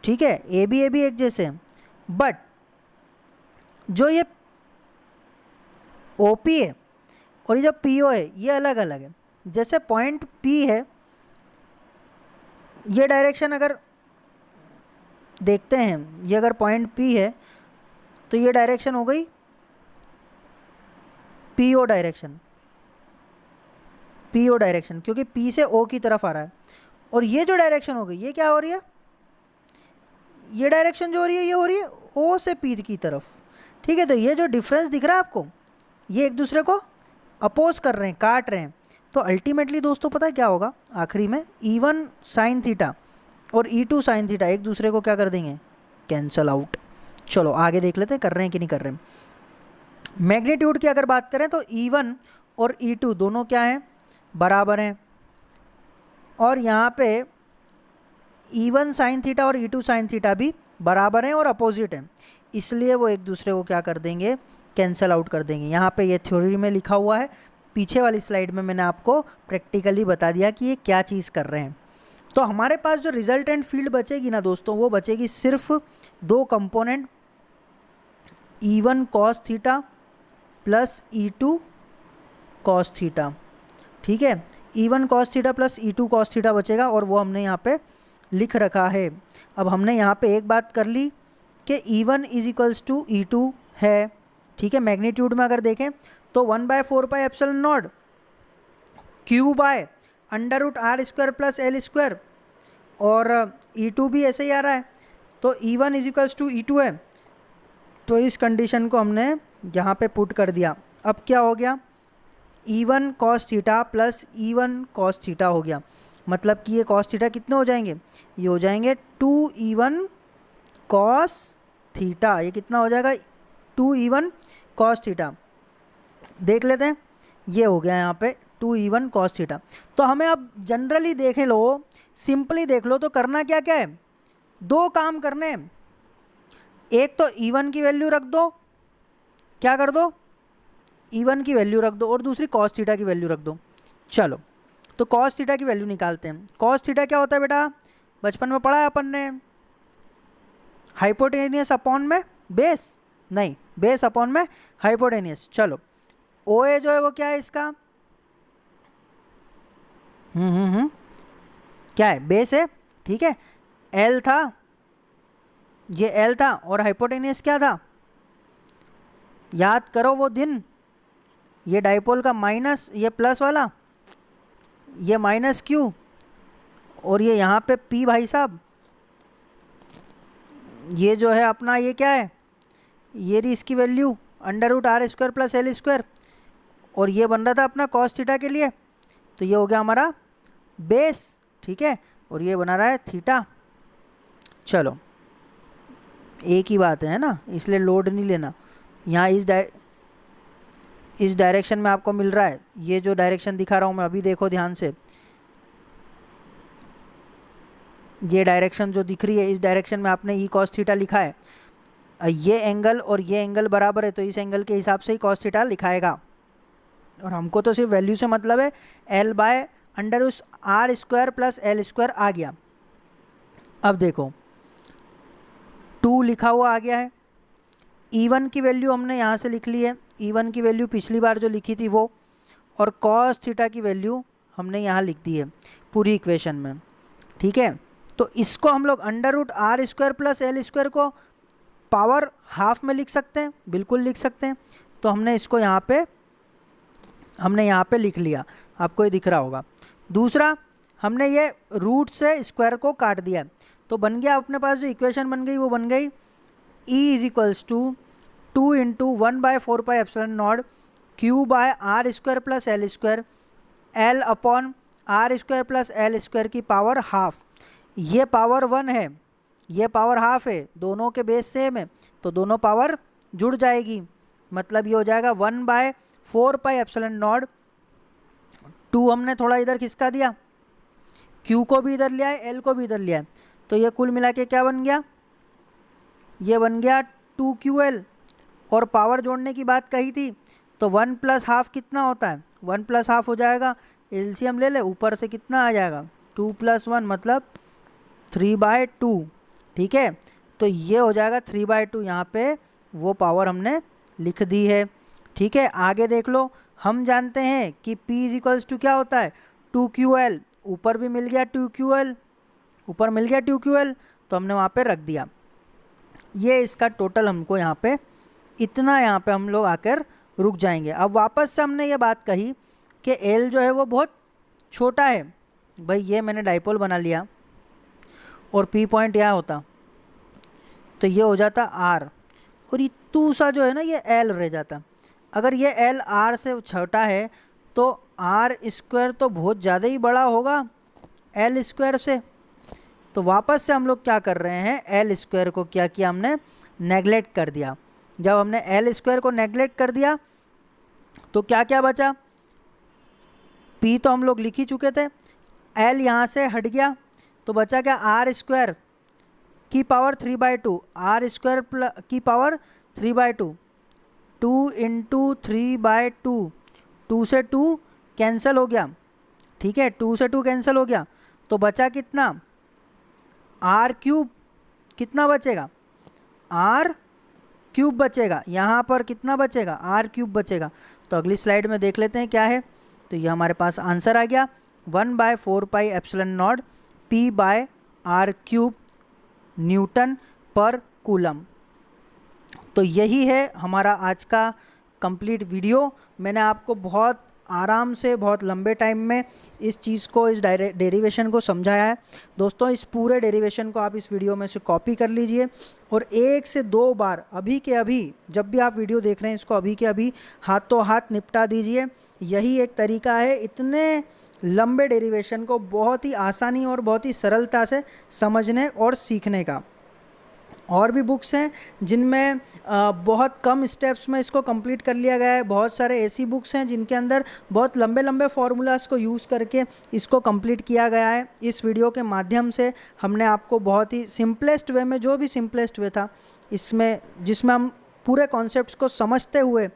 ठीक है, AB एक जैसे हैं, बट जो ये OP है और ये जो PO है ये अलग अलग है। जैसे पॉइंट P है, ये डायरेक्शन अगर देखते हैं, ये अगर पॉइंट P है तो ये डायरेक्शन हो गई PO डायरेक्शन, क्योंकि P से O की तरफ आ रहा है। और ये जो डायरेक्शन हो गई ये क्या हो रही है, ये डायरेक्शन जो हो रही है ये हो रही है O से P की तरफ। ठीक है, तो ये जो डिफरेंस दिख रहा है आपको, ये एक दूसरे को अपोज कर रहे हैं, काट रहे हैं। तो अल्टीमेटली दोस्तों पता है क्या होगा, आखिरी में E1 sin थीटा और E2 sin थीटा एक दूसरे को क्या कर देंगे, कैंसल आउट। चलो आगे देख लेते हैं कर रहे हैं कि नहीं कर रहे हैं। मैग्नीट्यूड की अगर बात करें तो E1 और E2 दोनों क्या हैं, बराबर हैं। और यहाँ पे E1 sin थीटा और E2 sin थीटा भी बराबर हैं और अपोजिट हैं, इसलिए वो एक दूसरे को क्या कर देंगे, कैंसल आउट कर देंगे। यहाँ पे ये थ्योरी में लिखा हुआ है, पीछे वाली स्लाइड में मैंने आपको प्रैक्टिकली बता दिया कि ये क्या चीज़ कर रहे हैं। तो हमारे पास जो रिजल्टेंट फील्ड बचेगी ना दोस्तों, वो बचेगी सिर्फ दो component, E1 cos theta plus E2 cos theta. ठीक है, E1 cos theta plus E2 cos theta बचेगा, और वो हमने यहाँ पे लिख रखा है। अब हमने यहाँ पे एक बात कर ली कि E1 = E2 है। ठीक है, मैग्नीट्यूड में अगर देखें तो 1/4πε0 Q/√R² प्लस L², और E2 भी ऐसे ही आ रहा है, तो E1 = E2 है। तो इस कंडीशन को हमने यहाँ पे पुट कर दिया। अब क्या हो गया, E1 cos theta plus E1 cos theta हो गया। मतलब कि ये cos थीटा कितने हो जाएंगे, ये हो जाएंगे 2E1 cos थीटा। ये कितना हो जाएगा, 2E1 cos थीटा। देख लेते हैं, ये हो गया यहाँ पे 2E1 cos थीटा। तो हमें अब जनरली देख लो, सिंपली देख लो, तो करना क्या क्या है, दो काम करने हैं। एक तो E1 की वैल्यू रख दो, क्या कर दो, E1 की वैल्यू रख दो, और दूसरी cos थीटा की वैल्यू रख दो। चलो तो cos थीटा की वैल्यू निकालते हैं। cos थीटा क्या होता है बेटा, बचपन में पढ़ा है अपन ने, हाइपोटेनियस अपॉन में बेस, नहीं बेस अपॉन में हाइपोटेनियस। चलो OA जो है वो क्या है इसका, क्या है, बेस है। ठीक है, L था, ये L था, और हाइपोटेनियस क्या था, याद करो वो दिन, ये डाइपोल का माइनस, ये प्लस वाला, ये माइनस Q, और ये यहाँ पे P भाई साहब, ये जो है अपना ये क्या है, ये रही इसकी वैल्यू √R² प्लस L², और ये बन रहा था अपना कॉस थीटा के लिए, तो ये हो गया हमारा बेस, ठीक है, और ये बना रहा है थीटा। चलो एक ही बात है ना, इसलिए लोड नहीं लेना। यहाँ इस डायरेक्शन में आपको मिल रहा है, ये जो डायरेक्शन दिखा रहा हूँ मैं अभी, देखो ध्यान से, ये डायरेक्शन जो दिख रही है, इस डायरेक्शन में आपने ई कॉस थीटा लिखा है। ये एंगल और ये एंगल बराबर है, तो इस एंगल के हिसाब से ही कॉस थीटा लिखाएगा। और हमको तो सिर्फ वैल्यू से मतलब है, एल बाय अंडर उस R square plus L square आ गया। अब देखो 2 लिखा हुआ आ गया है। E1 की वैल्यू हमने यहाँ से लिख ली है, E1 की वैल्यू पिछली बार जो लिखी थी वो, और कॉस थीटा की वैल्यू हमने यहाँ लिख दी है पूरी इक्वेशन में, ठीक है। तो इसको हम लोग under root R square plus L square को पावर हाफ में लिख सकते हैं, बिल्कुल लिख सकते हैं। तो हमने इसको यहाँ पे लिख लिया, आपको ये दिख रहा होगा। दूसरा, हमने ये रूट से स्क्वायर को काट दिया, तो बन गया अपने पास जो इक्वेशन बन गई वो बन गई E is equals to 2 into 1/4πε0 Q by R square plus L square L upon R square plus L square की पावर हाफ। ये पावर 1 है, ये पावर हाफ है, दोनों के बेस सेम है, तो दोनों पावर जुड़ जाएगी, मतलब ये हो जाएगा 1/4πε0। 2 हमने थोड़ा इधर खिसका दिया, Q को भी इधर लिया है, L को भी इधर लिया है, तो ये कुल मिला के क्या बन गया, ये बन गया 2QL। और पावर जोड़ने की बात कही थी, तो 1 प्लस हाफ कितना होता है, 1 प्लस हाफ हो जाएगा, एलसीएम ले ले, ऊपर से कितना आ जाएगा 2 + 1 मतलब 3/2, ठीक है। तो ये हो जाएगा 3/2, यहाँ पे वो पावर हमने लिख दी है, ठीक है। आगे देख लो, हम जानते हैं कि P इज इक्वल्स टू क्या होता है 2QL, ऊपर भी मिल गया 2QL, ऊपर मिल गया 2QL, तो हमने वहाँ पे रख दिया। ये इसका टोटल हमको यहाँ पे इतना, यहाँ पे हम लोग आकर रुक जाएंगे। अब वापस से हमने ये बात कही कि L जो है वो बहुत छोटा है, भाई ये मैंने डाइपोल बना लिया और P पॉइंट यहाँ होता, तो ये हो जाता R, और ये दूसरा जो है ना ये L रह जाता। अगर ये L R से छोटा है तो R स्क्वायर तो बहुत ज़्यादा ही बड़ा होगा L स्क्वायर से। तो वापस से हम लोग क्या कर रहे हैं, L स्क्वायर को क्या किया हमने, नेगलेक्ट कर दिया। जब हमने L स्क्वायर को नेगलेक्ट कर दिया तो क्या क्या बचा, P तो हम लोग लिख ही चुके थे, L यहाँ से हट गया, तो बचा क्या R स्क्वायर की पावर 3/2, R स्क्वायर की पावर 3/2, 2 इंटू 3/2, 2 से 2 कैंसिल हो गया, ठीक है, 2 से 2 कैंसिल हो गया, तो बचा कितना R³ कितना बचेगा, R³ बचेगा, यहाँ पर कितना बचेगा R³ बचेगा। तो अगली स्लाइड में देख लेते हैं क्या है, तो ये हमारे पास आंसर आ गया 1/4πε0 P/R³ न्यूटन पर कूलम। तो यही है हमारा आज का कंप्लीट वीडियो। मैंने आपको बहुत आराम से बहुत लंबे टाइम में इस चीज़ को, इस डेरिवेशन को समझाया है। दोस्तों इस पूरे डेरिवेशन को आप इस वीडियो में से कॉपी कर लीजिए और 1 से 2 बार अभी के अभी, जब भी आप वीडियो देख रहे हैं इसको अभी के अभी हाथों हाथ निपटा दीजिए। यही एक तरीका है इतने लंबे डेरिवेशन को बहुत ही आसानी और बहुत ही सरलता से समझने और सीखने का। और भी बुक्स हैं जिनमें बहुत कम स्टेप्स में इसको कंप्लीट कर लिया गया है। बहुत सारे ऐसी बुक्स हैं जिनके अंदर बहुत लंबे लंबे फार्मूलाज को यूज़ करके इसको कंप्लीट किया गया है। इस वीडियो के माध्यम से हमने आपको बहुत ही सिंपलेस्ट वे में, जो भी सिंपलेस्ट वे था इसमें, जिसमें हम पूरे कॉन्सेप्ट्स को समझते हुए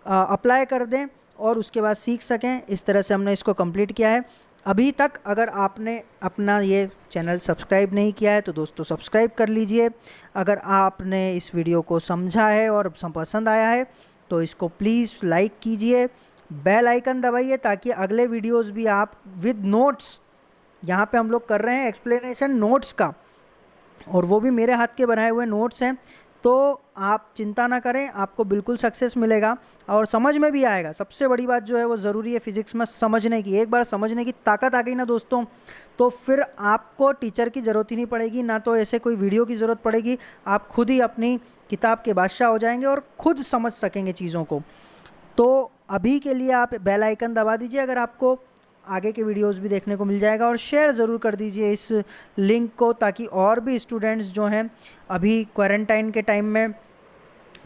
अप्लाई कर दें और उसके बाद सीख सकें, इस तरह से हमने इसको कंप्लीट किया है। अभी तक अगर आपने अपना ये चैनल सब्सक्राइब नहीं किया है तो दोस्तों सब्सक्राइब कर लीजिए। अगर आपने इस वीडियो को समझा है और पसंद आया है तो इसको प्लीज़ लाइक कीजिए, बेल आइकन दबाइए ताकि अगले वीडियोस भी आप विद नोट्स, यहाँ पे हम लोग कर रहे हैं एक्सप्लेनेशन नोट्स का, और वो भी मेरे हाथ के बनाए हुए नोट्स हैं, तो आप चिंता ना करें, आपको बिल्कुल सक्सेस मिलेगा और समझ में भी आएगा। सबसे बड़ी बात जो है वो ज़रूरी है फिज़िक्स में समझने की। एक बार समझने की ताकत आ गई ना दोस्तों, तो फिर आपको टीचर की ज़रूरत ही नहीं पड़ेगी, ना तो ऐसे कोई वीडियो की ज़रूरत पड़ेगी। आप खुद ही अपनी किताब के बादशाह हो जाएंगे और खुद समझ सकेंगे चीज़ों को। तो अभी के लिए आप बेल आइकन दबा दीजिए, अगर आपको आगे के वीडियोस भी देखने को मिल जाएगा, और शेयर ज़रूर कर दीजिए इस लिंक को, ताकि और भी स्टूडेंट्स जो हैं अभी क्वारंटाइन के टाइम में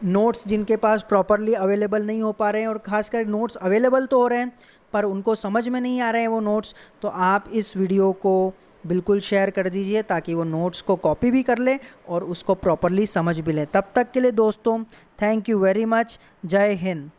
नोट्स जिनके पास प्रॉपरली अवेलेबल नहीं हो पा रहे हैं, और ख़ासकर नोट्स अवेलेबल तो हो रहे हैं पर उनको समझ में नहीं आ रहे हैं वो नोट्स, तो आप इस वीडियो को बिल्कुल शेयर कर दीजिए ताकि वो नोट्स को कॉपी भी कर ले और उसको प्रॉपरली समझ भी लें। तब तक के लिए दोस्तों, थैंक यू वेरी मच। जय हिंद।